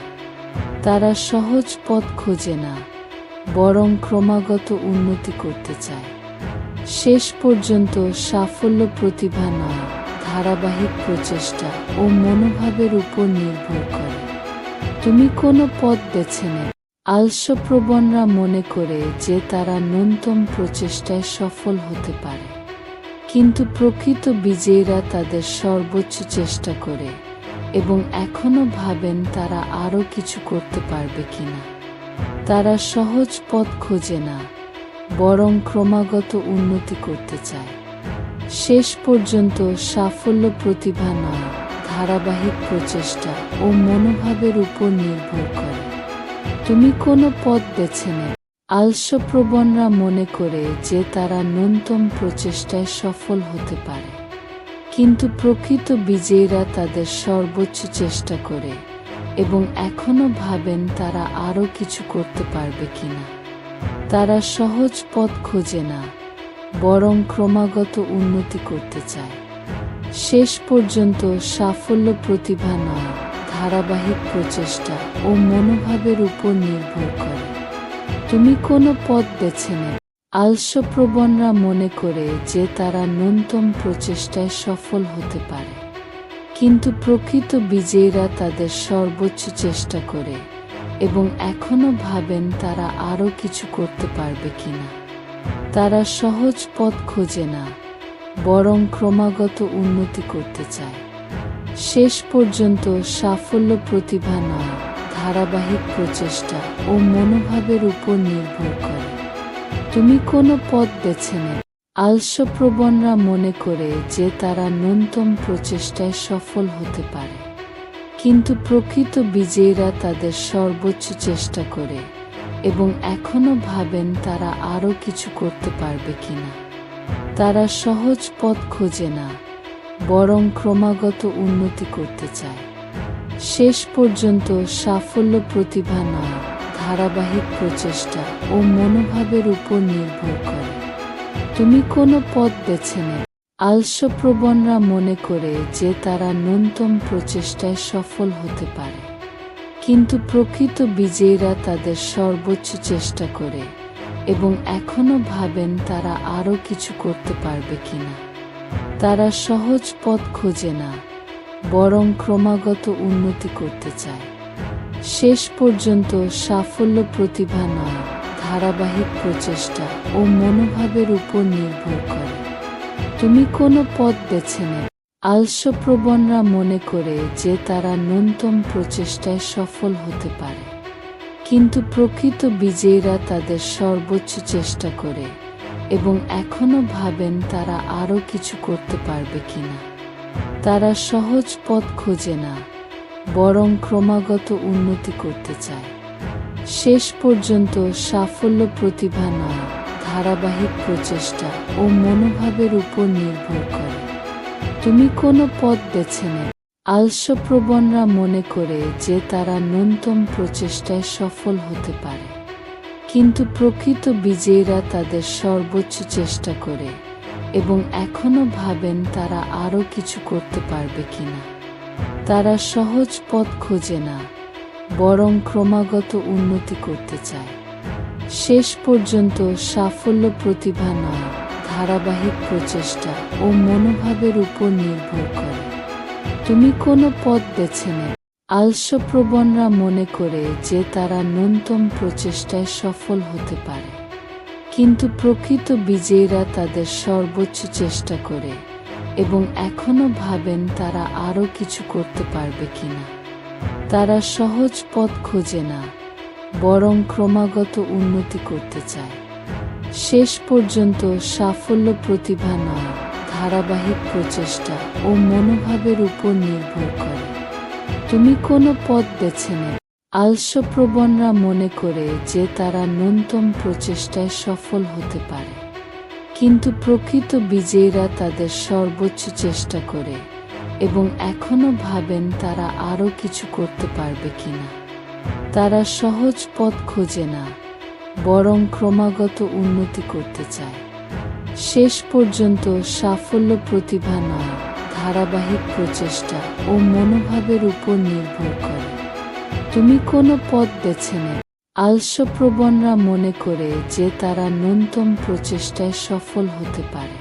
তারা সহজ পথ খোঁজে না, বরং ক্রমাগত উন্নতি করতে চায়। শেষ পর্যন্ত সাফল্য প্রতিভা নয়, ধারাবাহিক প্রচেষ্টা ও মনোভাবের উপর নির্ভর করে। তুমি কোনো পথ বেছে নেও। আলস্যপ্রবণরা মনে করে যে তারা ন্যূনতম প্রচেষ্টায় সফল হতে পারে, কিন্তু প্রকৃত বিজয়ীরা তাদের সর্বোচ্চ চেষ্টা করে এবং এখনো ভাবেন তারা আরও কিছু করতে পারবে কিনা। তারা সহজ পথ খোঁজে না, বরং ক্রমাগত উন্নতি করতে চায়। শেষ পর্যন্ত সাফল্য প্রতিভা নয়, ধারাবাহিক প্রচেষ্টা ও মনোভাবের উপর নির্ভর করে। তুমি কোনো পথ বেছে নেও। আলস্যপ্রবণরা মনে করে যে তারা ন্যূনতম প্রচেষ্টায় সফল হতে পারে, কিন্তু প্রকৃত বিজয়ীরা তাদের সর্বোচ্চ চেষ্টা করে এবং এখনো ভাবেন তারা আরও কিছু করতে পারবে কিনা। তারা সহজ পথ খোঁজে না, বরং ক্রমাগত উন্নতি করতে চায়। শেষ পর্যন্ত সাফল্য প্রতিভা নয়, ধারাবাহিক প্রচেষ্টা ও মনোভাবের উপর নির্ভর করে। তুমি কোনো পথ বেছে নেও। আলস্যপ্রবণরা মনে করে যে তারা ন্যূনতম প্রচেষ্টায় সফল হতে পারে, কিন্তু প্রকৃত বিজয়ীরা তাদের সর্বোচ্চ চেষ্টা করে এবং এখনো ভাবেন তারা আরও কিছু করতে পারবে কিনা। তারা সহজ পথ খোঁজে না, বরং ক্রমাগত উন্নতি করতে চায়। শেষ পর্যন্ত সাফল্য প্রতিভা নয়, ধারাবাহিক প্রচেষ্টা ও মনোভাবের উপর নির্ভর করে। তুমি কোনো পথ বেছে নেও। আলস্যপ্রবণরা মনে করে যে তারা ন্যূনতম প্রচেষ্টায় সফল হতে পারে, কিন্তু প্রকৃত বিজয়ীরা তাদের সর্বোচ্চ চেষ্টা করে এবং এখনো ভাবেন তারা আরও কিছু করতে পারবে কিনা। তারা সহজ পথ খোঁজে না, বরং ক্রমাগত উন্নতি করতে চায়। শেষ পর্যন্ত সাফল্য প্রতিভা নয়, ধারাবাহিক প্রচেষ্টা ও মনোভাবের উপর নির্ভর করে। তুমি কোনো পথ বেছে নেও। আলস্যপ্রবণরা মনে করে যে তারা ন্যূনতম প্রচেষ্টায় সফল হতে পারে, কিন্তু প্রকৃত বিজয়ীরা তাদের সর্বোচ্চ চেষ্টা করে এবং এখনো ভাবেন তারা আরও কিছু করতে পারবে কিনা। তারা সহজ পথ খোঁজে না, বরং ক্রমাগত উন্নতি করতে চায়। শেষ পর্যন্ত সাফল্য প্রতিভা নয়, ধারাবাহিক প্রচেষ্টা ও মনোভাবের উপর নির্ভর করে। তুমি কোনো পথ বেছে নেও। আলস্যপ্রবণরা মনে করে যে তারা ন্যূনতম প্রচেষ্টায় সফল হতে পারে, কিন্তু প্রকৃত বিজয়ীরা তাদের সর্বোচ্চ চেষ্টা করে এবং এখনো ভাবেন তারা আরও কিছু করতে পারবে কিনা। তারা সহজ পথ খোঁজে না, বরং ক্রমাগত উন্নতি করতে চায়। শেষ পর্যন্ত সাফল্য প্রতিভা নয়, ধারাবাহিক প্রচেষ্টা ও মনোভাবের উপর নির্ভর করে। তুমি কোনো পথ বেছে নেবে। আলস্যপ্রবণরা মনে করে যে তারা ন্যূনতম প্রচেষ্টায় সফল হতে পারে, কিন্তু প্রকৃত বিজয়ীরা তাদের সর্বোচ্চ চেষ্টা করে এবং এখনও ভাবেন তারা আরও কিছু করতে পারবে কিনা। তারা সহজ পথ খোঁজে না, বরং ক্রমাগত উন্নতি করতে চায়। শেষ পর্যন্ত সাফল্য প্রতিভা নয়, ধারাবাহিক প্রচেষ্টা ও মনোভাবের উপর নির্ভর করে। তুমি কোনো পথ বেছে নেবে। আলস্যপ্রবণরা মনে করে যে তারা ন্যূনতম প্রচেষ্টায় সফল হতে পারে, কিন্তু প্রকৃত বিজয়ীরা তাদের সর্বোচ্চ চেষ্টা করে এবং এখনও ভাবেন তারা আরও কিছু করতে পারবে কিনা। তারা সহজ পথ খোঁজে না, বরং ক্রমাগত উন্নতি করতে চায়। শেষ পর্যন্ত সাফল্য প্রতিভা নয়, ধারাবাহিক প্রচেষ্টা ও মনোভাবের উপর নির্ভর করে। তুমি কোনো পথ বেছে নেবে। আলস্যপ্রবণরা মনে করে যে তারা ন্যূনতম প্রচেষ্টায় সফল হতে পারে, কিন্তু প্রকৃত বিজয়ীরা তাদের সর্বোচ্চ চেষ্টা করে এবং এখনও ভাবেন তারা আরও কিছু করতে পারবে কিনা। তারা সহজ পথ খোঁজে না, বরং ক্রমাগত উন্নতি করতে চায়। শেষ পর্যন্ত সাফল্য প্রতিভা নয়, ধারাবাহিক প্রচেষ্টা ও মনোভাবের উপর নির্ভর করে। তুমি কোনো পথ বেছে নেবে। আলস্যপ্রবণরা মনে করে যে তারা ন্যূনতম প্রচেষ্টায় সফল হতে পারে,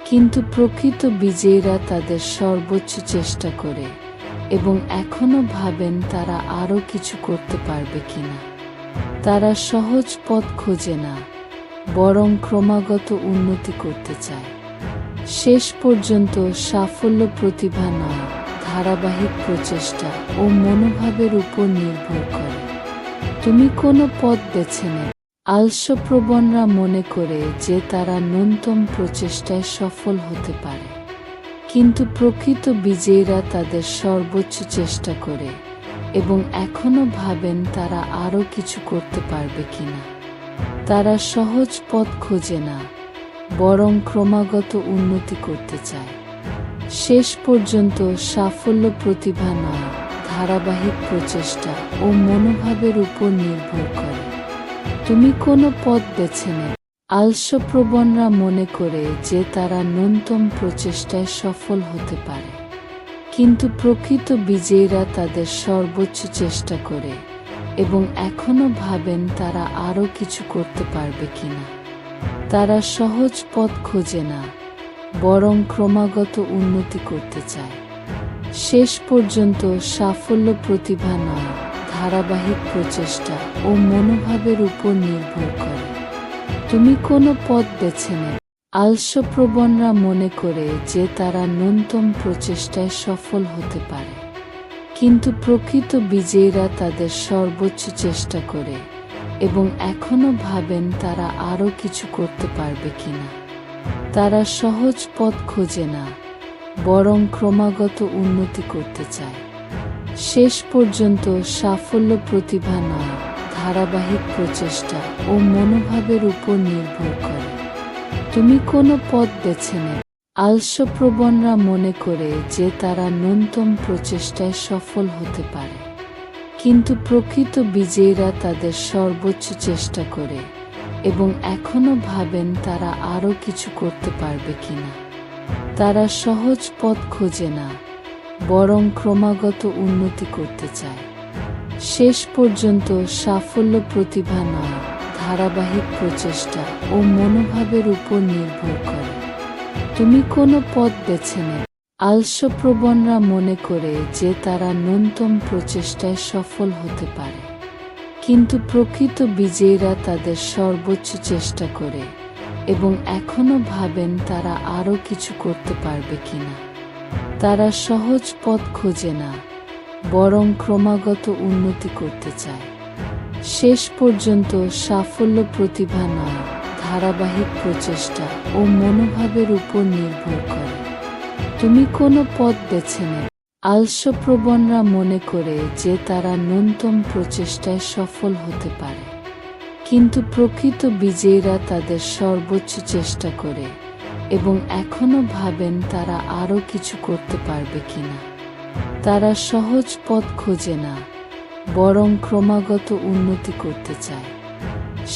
কিন্তু প্রকৃত বিজয়ীরা তাদের সর্বোচ্চ চেষ্টা করে এবং এখনও ভাবেন তারা আরও কিছু করতে পারবে কিনা। তারা সহজ পথ খোঁজে না, বরং ক্রমাগত উন্নতি করতে চায়। শেষ পর্যন্ত সাফল্য প্রতিভা নয়, ধারাবাহিক প্রচেষ্টা ও মনোভাবের উপর নির্ভর করে। তুমি কোনো পথ বেছে নেবে। আলস্যপ্রবণরা মনে করে যে তারা ন্যূনতম প্রচেষ্টায় সফল হতে পারে, কিন্তু প্রকৃত বিজয়ীরা তাদের সর্বোচ্চ চেষ্টা করে এবং এখনও ভাবেন তারা আরও কিছু করতে পারবে কিনা। তারা সহজ পথ খোঁজে না, বরং ক্রমাগত উন্নতি করতে চায়। শেষ পর্যন্ত সাফল্য প্রতিভা নয়, ধারাবাহিক প্রচেষ্টা ও মনোভাবের উপর নির্ভর করে। তুমি কোনো পথ বেছে নেবে। আলস্যপ্রবণরা মনে করে যে তারা ন্যূনতম প্রচেষ্টায় সফল হতে পারে, কিন্তু প্রকৃত বিজয়ীরা তাদের সর্বোচ্চ চেষ্টা করে এবং এখনও ভাবেন তারা আরও কিছু করতে পারবে কিনা। তারা সহজ পথ খোঁজে না, বরং ক্রমাগত উন্নতি করতে চায়। শেষ পর্যন্ত সাফল্য প্রতিভা নয়, ধারাবাহিক প্রচেষ্টা ও মনোভাবের উপর নির্ভর করে। তুমি কোনো পথ বেছে নেবে। আলস্যপ্রবণরা মনে করে যে তারা ন্যূনতম প্রচেষ্টায় সফল হতে পারে, কিন্তু প্রকৃত বিজয়ীরা তাদের সর্বোচ্চ চেষ্টা করে এবং এখনও ভাবেন তারা আরও কিছু করতে পারবে কিনা। তারা সহজ পথ খোঁজে না, বরং ক্রমাগত উন্নতি করতে চায়। শেষ পর্যন্ত সাফল্য প্রতিভা নয়, ধারাবাহিক প্রচেষ্টা ও মনোভাবের উপর নির্ভর করে। তুমি কোনো পথ বেছে নেবে। আলস্যপ্রবণরা মনে করে যে তারা ন্যূনতম প্রচেষ্টায় সফল হতে পারে, কিন্তু প্রকৃত বিজয়ীরা তাদের সর্বোচ্চ চেষ্টা করে এবং এখনও ভাবেন তারা আরও কিছু করতে পারবে কিনা। তারা সহজ পথ খোঁজে না, বরং ক্রমাগত উন্নতি করতে চায়। শেষ পর্যন্ত সাফল্য প্রতিভা নয়, ধারাবাহিক প্রচেষ্টা ও মনোভাবের উপর নির্ভর করে। তুমি কোনো পথ বেছে নেবে। আলস্যপ্রবণরা মনে করে যে তারা ন্যূনতম প্রচেষ্টায় সফল হতে পারে, কিন্তু প্রকৃত বিজয়ীরা তাদের সর্বোচ্চ চেষ্টা করে এবং এখনও ভাবেন তারা আরও কিছু করতে পারবে কিনা। তারা সহজ পথ খোঁজে না, বরং ক্রমাগত উন্নতি করতে চায়। শেষ পর্যন্ত সাফল্য প্রতিভা নয়, ধারাবাহিক প্রচেষ্টা ও মনোভাবের উপর নির্ভর করে। তুমি কোনো পথ বেছে নেবে। আলস্যপ্রবণরা মনে করে যে তারা ন্যূনতম প্রচেষ্টায় সফল হতে পারে, কিন্তু প্রকৃত বিজয়ীরা তাদের সর্বোচ্চ চেষ্টা করে এবং এখনও ভাবেন তারা আরও কিছু করতে পারবে কিনা। তারা সহজ পথ খোঁজে না, বরং ক্রমাগত উন্নতি করতে চায়।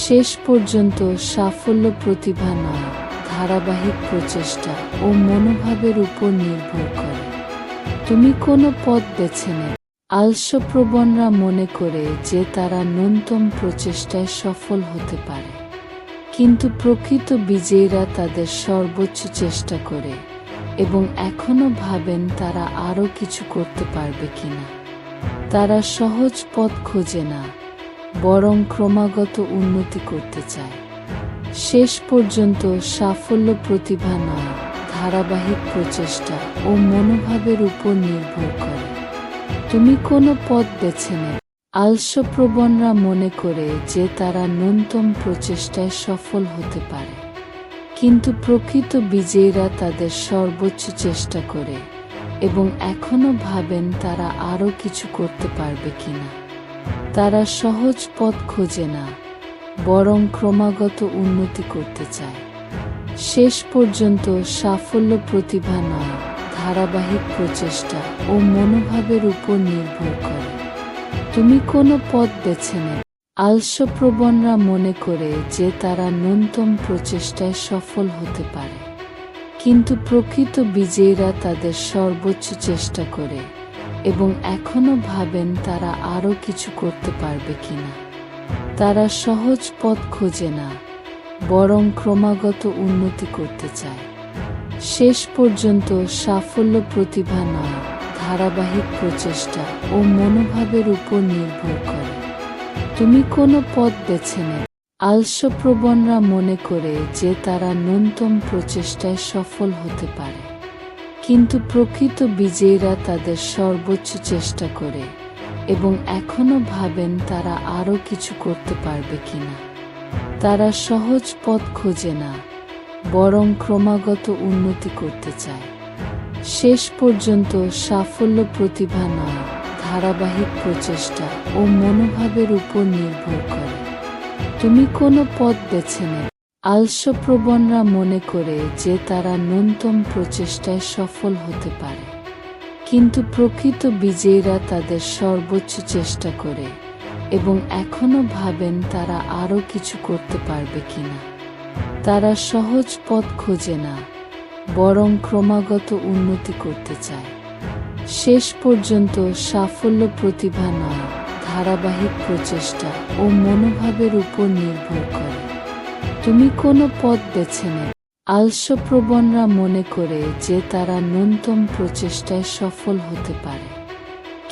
শেষ পর্যন্ত সাফল্য প্রতিভা নয়, ধারাবাহিক প্রচেষ্টা ও মনোভাবের উপর নির্ভর করে। তুমি কোনো পথ বেছে নেবে। আলস্যপ্রবণরা মনে করে যে তারা ন্যূনতম প্রচেষ্টায় সফল হতে পারে, কিন্তু প্রকৃত বিজয়ীরা তাদের সর্বোচ্চ চেষ্টা করে এবং এখনও ভাবেন তারা আরও কিছু করতে পারবে কিনা। তারা সহজ পথ খোঁজে না, বরং ক্রমাগত উন্নতি করতে চায়। শেষ পর্যন্ত সাফল্য প্রতিভা নয়, ধারাবাহিক প্রচেষ্টা ও মনোভাবের উপর নির্ভর করে। তুমি কোনো পথ বেছে নেবে। আলস্যপ্রবণরা মনে করে যে তারা ন্যূনতম প্রচেষ্টায় সফল হতে পারে, কিন্তু প্রকৃত বিজয়ীরা তাদের সর্বোচ্চ চেষ্টা করে এবং এখনও ভাবেন তারা আরও কিছু করতে পারবে কিনা। তারা সহজ পথ খোঁজে না, বরং ক্রমাগত উন্নতি করতে চায়। শেষ পর্যন্ত সাফল্য প্রতিভা নয়, ধারাবাহিক প্রচেষ্টা ও মনোভাবের উপর নির্ভর করে। তুমি কোনো পথ বেছে নেবে। আলস্যপ্রবণরা মনে করে যে তারা ন্যূনতম প্রচেষ্টায় সফল হতে পারে, কিন্তু প্রকৃত বিজয়ীরা তাদের সর্বোচ্চ চেষ্টা করে এবং এখনও ভাবেন তারা আরও কিছু করতে পারবে কিনা। তারা সহজ পথ খোঁজে না, বরং ক্রমাগত উন্নতি করতে চায়। শেষ পর্যন্ত সাফল্য প্রতিভা নয়, ধারাবাহিক প্রচেষ্টা ও মনোভাবের উপর নির্ভর করে। তুমি কোনো পথ বেছে নেবে। আলস্যপ্রবণরা মনে করে যে তারা ন্যূনতম প্রচেষ্টায় সফল হতে পারে, কিন্তু প্রকৃত বিজয়ীরা তাদের সর্বোচ্চ চেষ্টা করে এবং এখনও ভাবেন তারা আরও কিছু করতে পারবে কিনা। তারা সহজ পথ খোঁজে না, বরং ক্রমাগত উন্নতি করতে চায়। শেষ পর্যন্ত সাফল্য প্রতিভা নয়, ধারাবাহিক প্রচেষ্টা ও মনোভাবের উপর নির্ভর করে। তুমি কোনো পথ বেছে নেবে। আলস্যপ্রবণরা মনে করে যে তারা ন্যূনতম প্রচেষ্টায় সফল হতে পারে, কিন্তু প্রকৃত বিজয়ীরা তাদের সর্বোচ্চ চেষ্টা করে এবং এখনও ভাবেন তারা আরও কিছু করতে পারবে কিনা। তারা সহজ পথ খোঁজে না, বরং ক্রমাগত উন্নতি করতে চায়। শেষ পর্যন্ত সাফল্য প্রতিভা নয়, ধারাবাহিক প্রচেষ্টা ও মনোভাবের উপর নির্ভর করে। তুমি কোনো পথ বেছে নেবে। আলস্যপ্রবণরা মনে করে যে তারা ন্যূনতম প্রচেষ্টায় সফল হতে পারে,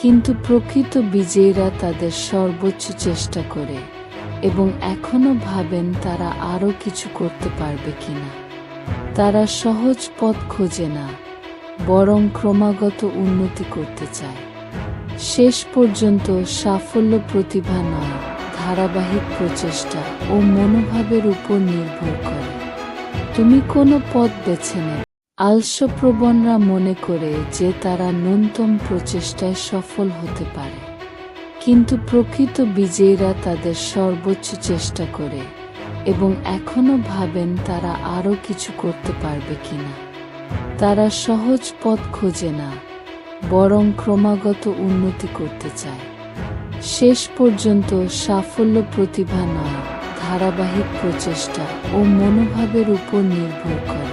কিন্তু প্রকৃত বিজয়ীরা তাদের সর্বোচ্চ চেষ্টা করে এবং এখনও ভাবেন তারা আরও কিছু করতে পারবে কিনা। তারা সহজ পথ খোঁজে না, বরং ক্রমাগত উন্নতি করতে চায়। শেষ পর্যন্ত সাফল্য প্রতিভা নয়, ধারাবাহিক প্রচেষ্টা ও মনোভাবের উপর নির্ভর করে। তুমি কোনো পথ বেছে নেবে। আলস্যপ্রবণরা মনে করে যে তারা ন্যূনতম প্রচেষ্টায় সফল হতে পারে, কিন্তু প্রকৃত বিজয়ীরা তাদের সর্বোচ্চ চেষ্টা করে এবং এখনও ভাবেন তারা আরও কিছু করতে পারবে কিনা। তারা সহজ পথ খোঁজে না, বরং ক্রমাগত উন্নতি করতে চায়। শেষ পর্যন্ত সাফল্য প্রতিভা নয়, ধারাবাহিক প্রচেষ্টা ও মনোভাবের উপর নির্ভর করে।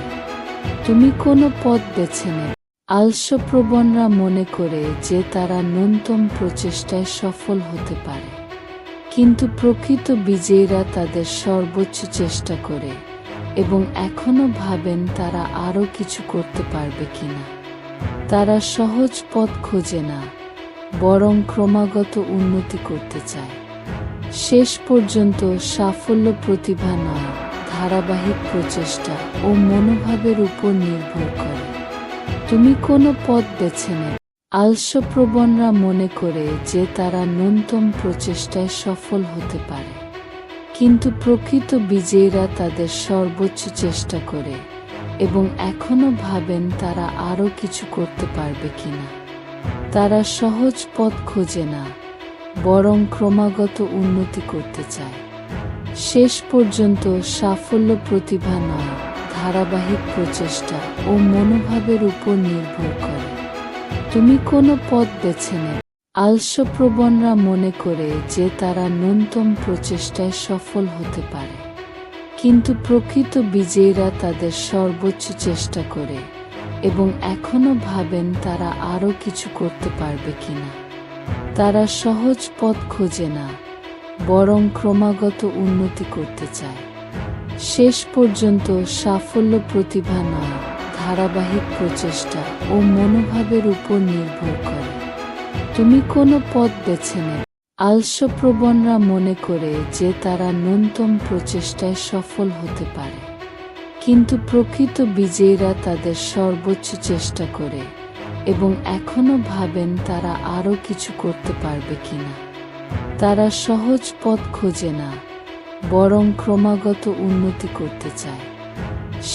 তুমি কোনো পথ বেছে নেবে। আলস্যপ্রবণরা মনে করে যে তারা ন্যূনতম প্রচেষ্টায় সফল হতে পারে, কিন্তু প্রকৃত বিজয়ীরা তাদের সর্বোচ্চ চেষ্টা করে এবং এখনও ভাবেন তারা আরও কিছু করতে পারবে কিনা। তারা সহজ পথ খোঁজে না, বরং ক্রমাগত উন্নতি করতে চায়। শেষ পর্যন্ত সাফল্য প্রতিভা নয়, ধারাবাহিক প্রচেষ্টা ও মনোভাবের উপর নির্ভর করে। তুমি কোনো পথ বেছে নেবে। আলস্যপ্রবণরা মনে করে যে তারা ন্যূনতম প্রচেষ্টায় সফল হতে পারে, কিন্তু প্রকৃত বিজয়ীরা তাদের সর্বোচ্চ চেষ্টা করে এবং এখনও ভাবেন তারা আরও কিছু করতে পারবে কিনা। তারা সহজ পথ খোঁজে না, বরং ক্রমাগত উন্নতি করতে চায়। শেষ পর্যন্ত সাফল্য প্রতিভা নয়, ধারাবাহিক প্রচেষ্টা ও মনোভাবের উপর নির্ভর করে। তুমি কোনো পথ বেছে নেবে। আলস্যপ্রবণরা মনে করে যে তারা ন্যূনতম প্রচেষ্টায় সফল হতে পারে, কিন্তু প্রকৃত বিজয়ীরা তাদের সর্বোচ্চ চেষ্টা করে এবং এখনো ভাবেন তারা আরও কিছু করতে পারবে কিনা। তারা সহজ পথ খোঁজে না, বরং ক্রমাগত উন্নতি করতে চায়। শেষ পর্যন্ত সাফল্য প্রতিভা নয়, ধারাবাহিক প্রচেষ্টা ও মনোভাবের উপর নির্ভর করে। তুমি কোনো পথ বেছে নেবে। আলস্যপ্রবণরা মনে করে যে তারা ন্যূনতম প্রচেষ্টায় সফল হতে পারে, কিন্তু প্রকৃত বিজয়ীরা তাদের সর্বোচ্চ চেষ্টা করে এবং এখনো ভাবেন তারা আরও কিছু করতে পারবে কিনা। তারা সহজ পথ খোঁজে না, বরং ক্রমাগত উন্নতি করতে চায়।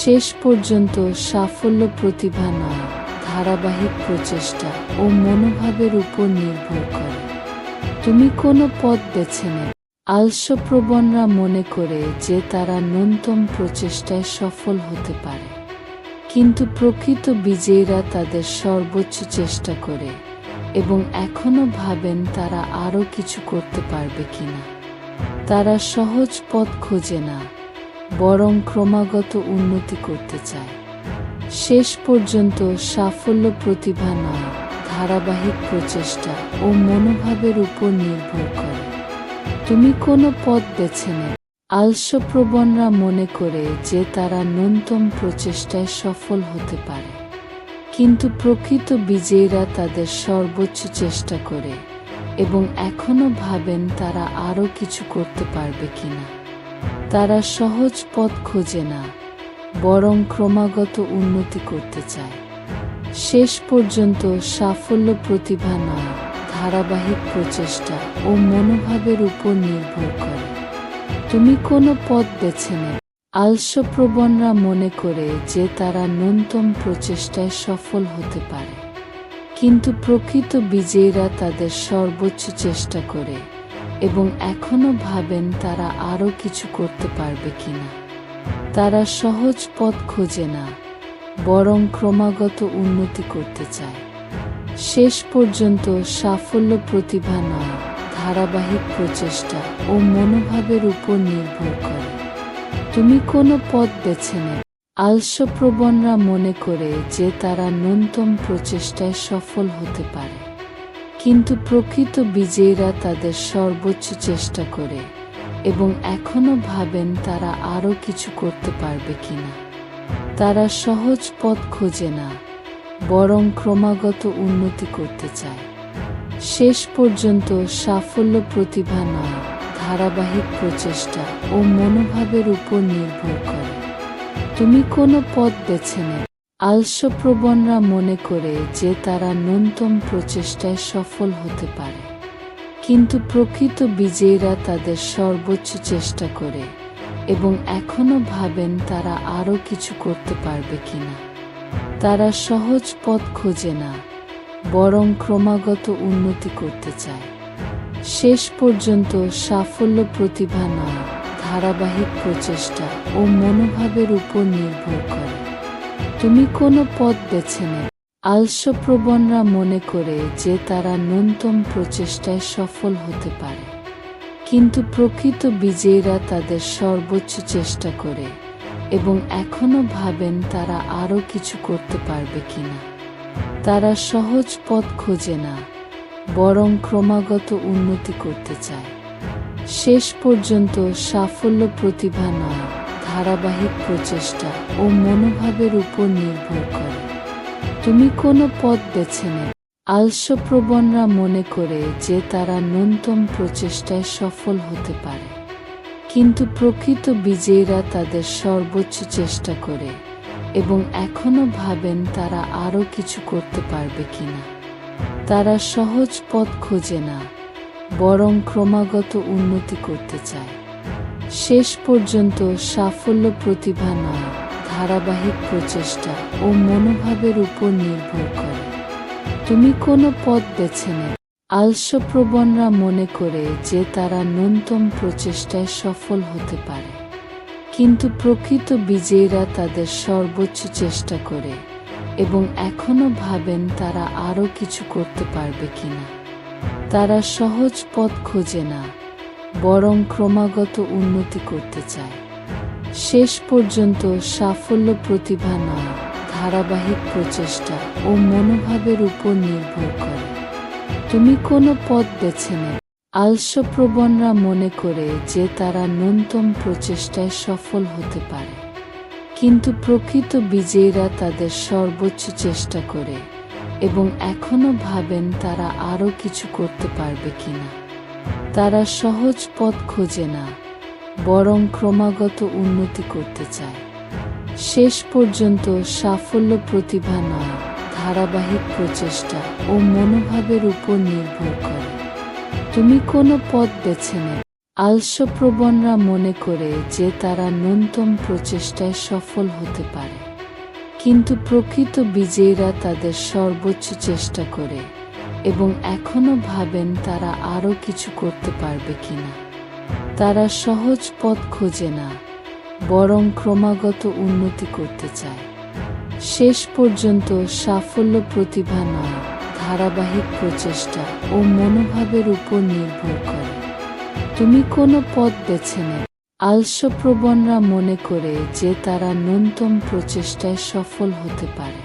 শেষ পর্যন্ত সাফল্য প্রতিভা নয়, ধারাবাহিক প্রচেষ্টা ও মনোভাবের উপর নির্ভর করে। তুমি কোনো পথ বেছে নেবে। আলস্যপ্রবণরা মনে করে যে তারা ন্যূনতম প্রচেষ্টায় সফল হতে পারে, কিন্তু প্রকৃত বিজয়ীরা তাদের সর্বোচ্চ চেষ্টা করে এবং এখনো ভাবেন তারা আরও কিছু করতে পারবে কিনা। তারা সহজ পথ খোঁজে না, বরং ক্রমাগত উন্নতি করতে চায়। শেষ পর্যন্ত সাফল্য প্রতিভা নয়, ধারাবাহিক প্রচেষ্টা ও মনোভাবের উপর নির্ভর করে। তুমি কোনো পথ বেছে নেবে। আলস্যপ্রবণরা মনে করে যে তারা ন্যূনতম প্রচেষ্টায় সফল হতে পারে, কিন্তু প্রকৃত বিজয়ীরা তাদের সর্বোচ্চ চেষ্টা করে এবং এখনো ভাবেন তারা আরও কিছু করতে পারবে কিনা। তারা সহজ পথ খোঁজে না, বরং ক্রমাগত উন্নতি করতে চায়। শেষ পর্যন্ত সাফল্য প্রতিভা নয়, ধারাবাহিক প্রচেষ্টা ও মনোভাবের উপর নির্ভর করে। তুমি কোনো পথ বেছে নেবে। আলস্যপ্রবণরা মনে করে যে তারা ন্যূনতম প্রচেষ্টায় সফল হতে পারে, কিন্তু প্রকৃত বিজয়ীরা তাদের সর্বোচ্চ চেষ্টা করে এবং এখনো ভাবেন তারা আরও কিছু করতে পারবে কিনা। তারা সহজ পথ খোঁজে না, বরং ক্রমাগত উন্নতি করতে চায়। শেষ পর্যন্ত সাফল্য প্রতিভা নয়, ধারাবাহিক প্রচেষ্টা ও মনোভাবের উপর নির্ভর করে। তুমি কোনো পথ বেছে নেবে। আলস্যপ্রবণরা মনে করে যে তারা ন্যূনতম প্রচেষ্টায় সফল হতে পারে, কিন্তু প্রকৃত বিজয়ীরা তাদের সর্বোচ্চ চেষ্টা করে এবং এখনো ভাবেন তারা আরও কিছু করতে পারবে কিনা। তারা সহজ পথ খোঁজে না, বরং ক্রমাগত উন্নতি করতে চায়। শেষ পর্যন্ত সাফল্য প্রতিভা নয়, ধারাবাহিক প্রচেষ্টা ও মনোভাবের উপর নির্ভর করে। তুমি কোনো পথ বেছে নেবে। আলস্যপ্রবণরা মনে করে যে তারা ন্যূনতম প্রচেষ্টায় সফল হতে পারে, কিন্তু প্রকৃত বিজয়ীরা তাদের সর্বোচ্চ চেষ্টা করে এবং এখনো ভাবেন তারা আরও কিছু করতে পারবে কিনা। তারা সহজ পথ খোঁজে না, বরং ক্রমাগত উন্নতি করতে চায়। শেষ পর্যন্ত সাফল্য প্রতিভা নয়, ধারাবাহিক প্রচেষ্টা ও মনোভাবের উপর নির্ভর করে। তুমি কোনো পথ বেছে নেবে। আলস্যপ্রবণরা মনে করে যে তারা ন্যূনতম প্রচেষ্টায় সফল হতে পারে, কিন্তু প্রকৃত বিজয়ীরা তাদের সর্বোচ্চ চেষ্টা করে এবং এখনো ভাবেন তারা আরও কিছু করতে পারবে কিনা। তারা সহজ পথ খোঁজে না, বরং ক্রমাগত উন্নতি করতে চায়। শেষ পর্যন্ত সাফল্য প্রতিভা নয়, ধারাবাহিক প্রচেষ্টা ও মনোভাবের উপর নির্ভর করে। তুমি কোনো পথ বেছে নেবে। আলস্যপ্রবণরা মনে করে যে তারা ন্যূনতম প্রচেষ্টায় সফল হতে পারে, কিন্তু প্রকৃত বিজয়ীরা তাদের সর্বোচ্চ চেষ্টা করে এবং এখনো ভাবেন তারা আরও কিছু করতে পারবে কিনা। তারা সহজ পথ খোঁজে না, বরং ক্রমাগত উন্নতি করতে চায়। শেষ পর্যন্ত সাফল্য প্রতিভা নয়, ধারাবাহিক প্রচেষ্টা ও মনোভাবের উপর নির্ভর করে। তুমি কোনো পথ বেছে নেবে। আলস্যপ্রবণরা মনে করে যে তারা ন্যূনতম প্রচেষ্টায় সফল হতে পারে, কিন্তু প্রকৃত বিজয়ীরা তাদের সর্বোচ্চ চেষ্টা করে এবং এখনো ভাবেন তারা আরও কিছু করতে পারবে কিনা। তারা সহজ পথ খোঁজে না, বরং ক্রমাগত উন্নতি করতে চায়। শেষ পর্যন্ত সাফল্য প্রতিভা নয়, ধারাবাহিক প্রচেষ্টা ও মনোভাবের উপর নির্ভর করে। তুমি কোনো পথ বেছে নেবে। আলস্যপ্রবণরা মনে করে যে তারা ন্যূনতম প্রচেষ্টায় সফল হতে পারে, কিন্তু প্রকৃত বিজয়ীরা তাদের সর্বোচ্চ চেষ্টা করে এবং এখনো ভাবেন তারা আরও কিছু করতে পারবে কিনা। তারা সহজ পথ খোঁজে না, বরং ক্রমাগত উন্নতি করতে চায়। শেষ পর্যন্ত সাফল্য প্রতিভা নয়, ধারাবাহিক প্রচেষ্টা ও মনোভাবের উপর নির্ভর করে। তুমি কোনো পথ বেছে নেবে। আলস্যপ্রবণরা মনে করে যে তারা ন্যূনতম প্রচেষ্টায় সফল হতে পারে, কিন্তু প্রকৃত বিজয়ীরা তাদের সর্বোচ্চ চেষ্টা করে এবং এখনো ভাবেন তারা আরও কিছু করতে পারবে কিনা। তারা সহজ পথ খোঁজে না, বরং ক্রমাগত উন্নতি করতে চায়। শেষ পর্যন্ত সাফল্য প্রতিভা নয়, ধারাবাহিক প্রচেষ্টা ও মনোভাবের উপর নির্ভর করে। তুমি কোনো পথ বেছে নেবে। আলস্যপ্রবণরা মনে করে যে তারা ন্যূনতম প্রচেষ্টায় সফল হতে পারে,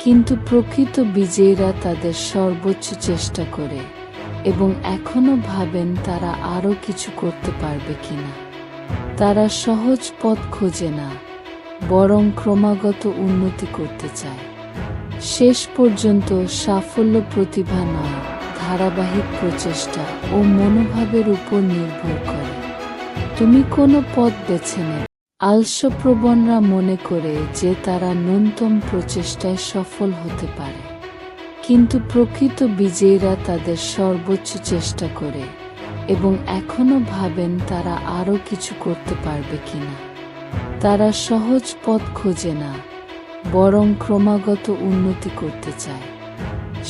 কিন্তু প্রকৃত বিজয়ীরা তাদের সর্বোচ্চ চেষ্টা করে এবং এখনো ভাবেন তারা আরও কিছু করতে পারবে কিনা। তারা সহজ পথ খোঁজে না, বরং ক্রমাগত উন্নতি করতে চায়। শেষ পর্যন্ত সাফল্য প্রতিভা নয়, ধারাবাহিক প্রচেষ্টা ও মনোভাবের উপর নির্ভর করে। তুমি কোনো পথ বেছে নেবে। আলস্যপ্রবণরা মনে করে যে তারা ন্যূনতম প্রচেষ্টায় সফল হতে পারে, কিন্তু প্রকৃত বিজয়ীরা তাদের সর্বোচ্চ চেষ্টা করে এবং এখনো ভাবেন তারা আরও কিছু করতে পারবে কিনা। তারা সহজ পথ খোঁজে না, বরং ক্রমাগত উন্নতি করতে চায়।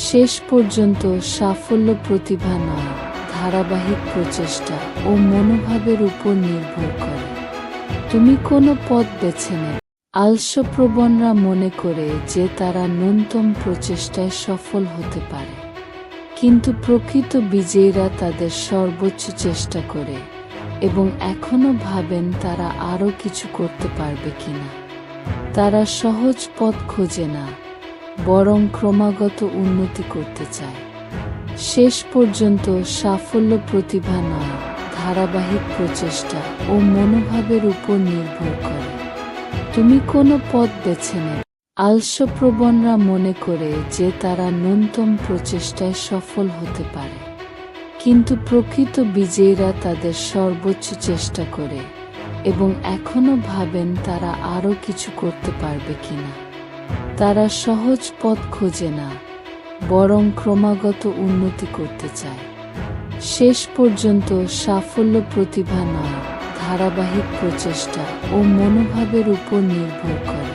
শেষ পর্যন্ত সাফল্য প্রতিভা নয়, ধারাবাহিক প্রচেষ্টা ও মনোভাবের উপর নির্ভর করে। তুমি কোনো পথ বেছে নেবে। আলস্যপ্রবণরা মনে করে যে তারা ন্যূনতম প্রচেষ্টায় সফল হতে পারে, কিন্তু প্রকৃত বিজয়ীরা তাদের সর্বোচ্চ চেষ্টা করে এবং এখনো ভাবেন তারা আরও কিছু করতে পারবে কিনা। তারা সহজ পথ খোঁজে না, বরং ক্রমাগত উন্নতি করতে চায়। শেষ পর্যন্ত সাফল্য প্রতিভা নয়, ধারাবাহিক প্রচেষ্টা ও মনোভাবের উপর নির্ভর করে। তুমি কোনো পথ বেছে নেবে। আলস্যপ্রবণরা মনে করে যে তারা ন্যূনতম প্রচেষ্টায় সফল হতে পারে, কিন্তু প্রকৃত বিজয়ীরা তাদের সর্বোচ্চ চেষ্টা করে এবং এখনো ভাবেন তারা আরও কিছু করতে পারবে কিনা। তারা সহজ পথ খোঁজে না, বরং ক্রমাগত উন্নতি করতে চায়। শেষ পর্যন্ত সাফল্য প্রতিভা নয়, ধারাবাহিক প্রচেষ্টা ও মনোভাবের উপর নির্ভর করে।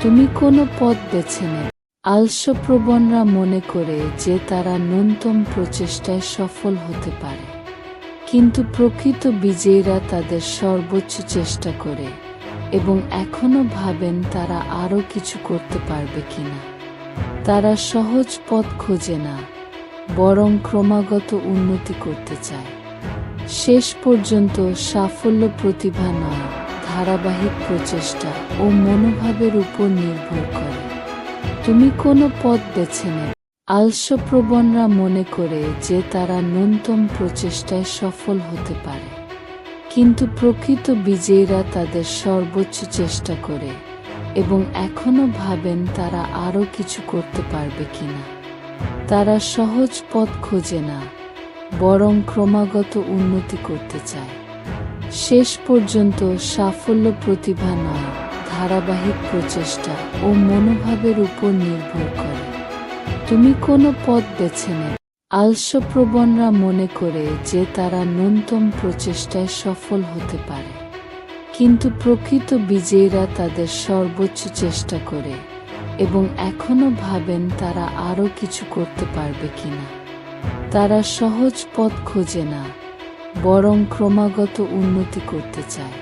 তুমি কোনো পথ বেছে নেবে। আলস্যপ্রবণরা মনে করে যে তারা ন্যূনতম প্রচেষ্টায় সফল হতে পারে, কিন্তু প্রকৃত বিজয়ীরা তাদের সর্বোচ্চ চেষ্টা করে এবং এখনো ভাবেন তারা আরও কিছু করতে পারবে কিনা। তারা সহজ পথ খোঁজে না, বরং ক্রমাগত উন্নতি করতে চায়। শেষ পর্যন্ত সাফল্য প্রতিভা নয়, ধারাবাহিক প্রচেষ্টা ও মনোভাবের উপর নির্ভর করে। তুমি কোনো পথ বেছে নেবে। আলস্যপ্রবণরা মনে করে যে তারা ন্যূনতম প্রচেষ্টায় সফল হতে পারে, কিন্তু প্রকৃত বিজয়ীরা তাদের সর্বোচ্চ চেষ্টা করে এবং এখনো ভাবেন তারা আরও কিছু করতে পারবে কিনা। তারা সহজ পথ খোঁজে না, বরং ক্রমাগত উন্নতি করতে চায়। শেষ পর্যন্ত সাফল্য প্রতিভা নয়, ধারাবাহিক প্রচেষ্টা ও মনোভাবের উপর নির্ভর করে। তুমি কোনো পথ বেছে নেবে। আলস্যপ্রবণরা মনে করে যে তারা ন্যূনতম প্রচেষ্টায় সফল হতে পারে, কিন্তু প্রকৃত বিজয়ীরা তাদের সর্বোচ্চ চেষ্টা করে এবং এখনো ভাবেন তারা আরও কিছু করতে পারবে কিনা। তারা সহজ পথ খোঁজে না, বরং ক্রমাগত উন্নতি করতে চায়।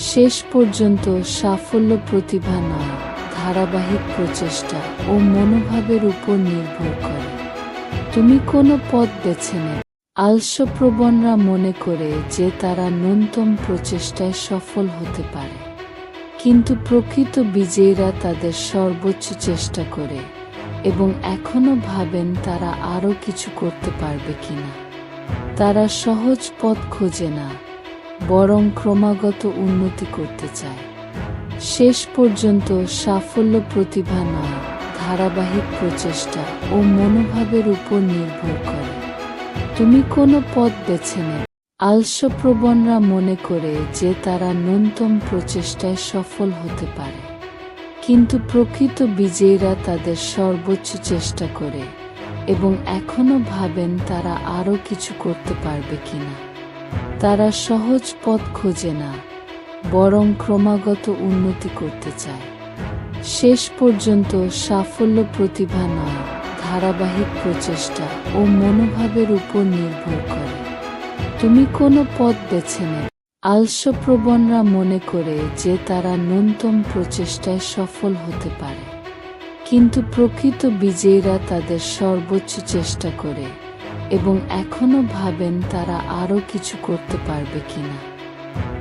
শেষ পর্যন্ত সাফল্য প্রতিভা নয়, ধারাবাহিক প্রচেষ্টা ও মনোভাবের উপর নির্ভর করে। তুমি কোনো পথ বেছে নেবে। আলস্যপ্রবণরা মনে করে যে তারা ন্যূনতম প্রচেষ্টায় সফল হতে পারে, কিন্তু প্রকৃত বিজয়ীরা তাদের সর্বোচ্চ চেষ্টা করে এবং এখনো ভাবেন তারা আরও কিছু করতে পারবে কিনা। তারা সহজ পথ খোঁজে না, বরং ক্রমাগত উন্নতি করতে চায়। শেষ পর্যন্ত সাফল্য প্রতিভা নয়, ধারাবাহিক প্রচেষ্টা ও মনোভাবের উপর নির্ভর করে। তুমি কোনো পথ বেছে নেবে। আলস্যপ্রবণরা মনে করে যে তারা ন্যূনতম প্রচেষ্টায় সফল হতে পারে, কিন্তু প্রকৃত বিজয়ীরা তাদের সর্বোচ্চ চেষ্টা করে এবং এখনো ভাবেন তারা আরও কিছু করতে পারবে কিনা। তারা সহজ পথ খোঁজে না, বরং ক্রমাগত উন্নতি করতে চায়। শেষ পর্যন্ত সাফল্য প্রতিভা নয়, ধারাবাহিক প্রচেষ্টা ও মনোভাবের উপর নির্ভর করে। তুমি কোনো পথ বেছে নেবে। আলস্যপ্রবণরা মনে করে যে তারা ন্যূনতম প্রচেষ্টায় সফল হতে পারে, কিন্তু প্রকৃত বিজয়ীরা তাদের সর্বোচ্চ চেষ্টা করে এবং এখনো ভাবেন তারা আরও কিছু করতে পারবে কিনা।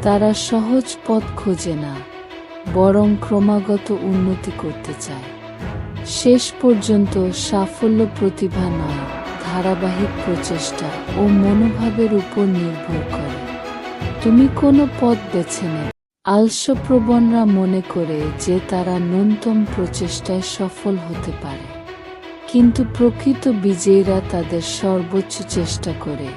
তারা সহজ পথ খোঁজে না, বরং ক্রমাগত উন্নতি করতে চায়। শেষ পর্যন্ত সাফল্য প্রতিভা নয়, ধারাবাহিক প্রচেষ্টা ও মনোভাবের উপর নির্ভর করে। তুমি কোনো পথ বেছে নেবে। আলস্যপ্রবণরা মনে করে যে তারা ন্যূনতম প্রচেষ্টায় সফল হতে পারে, কিন্তু প্রকৃত বিজয়ীরা তাদের সর্বোচ্চ চেষ্টা করে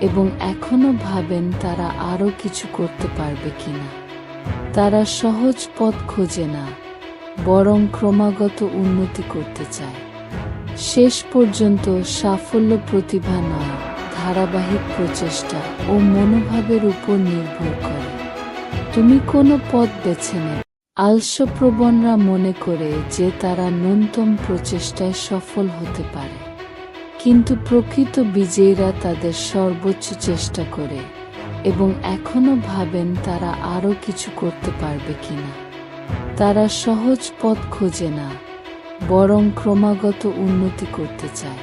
এবং এখনো ভাবেন তারা আরও কিছু করতে পারবে কিনা। তারা সহজ পথ খোঁজে না, বরং ক্রমাগত উন্নতি করতে চায়। শেষ পর্যন্ত সাফল্য প্রতিভা নয়, ধারাবাহিক প্রচেষ্টা ও মনোভাবের উপর নির্ভর করে। তুমি কোনো পথ বেছে নেবে। আলস্যপ্রবণরা মনে করে যে তারা ন্যূনতম প্রচেষ্টায় সফল হতে পারে, কিন্তু প্রকৃত বিজয়ীরা তাদের সর্বোচ্চ চেষ্টা করে এবং এখনো ভাবেন তারা আরও কিছু করতে পারবে কিনা। তারা সহজ পথ খোঁজে না, বরং ক্রমাগত উন্নতি করতে চায়।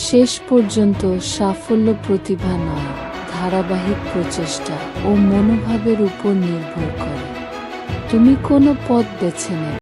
শেষ পর্যন্ত সাফল্য প্রতিভা নয়, ধারাবাহিক প্রচেষ্টা ও মনোভাবের উপর নির্ভর করে। তুমি কোনো পথ বেছে নেবে।